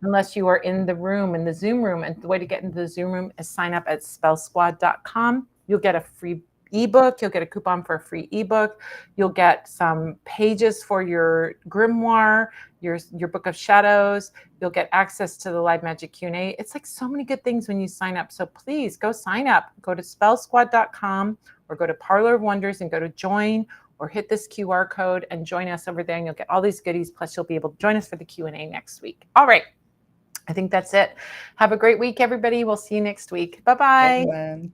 unless you are in the room, in the Zoom room. And the way to get into the Zoom room is sign up at spellsquad.com. You'll get a free ebook. You'll get a coupon for a free ebook. You'll get some pages for your grimoire, your book of shadows. You'll get access to the live magic Q&A. It's like so many good things when you sign up. So please go sign up. Go to spellsquad.com or go to Parlor of Wonders and go to join, or hit this QR code and join us over there, and you'll get all these goodies. Plus, you'll be able to join us for the Q&A next week. All right. I think that's it. Have a great week, everybody. We'll see you next week. Bye-bye. Everyone.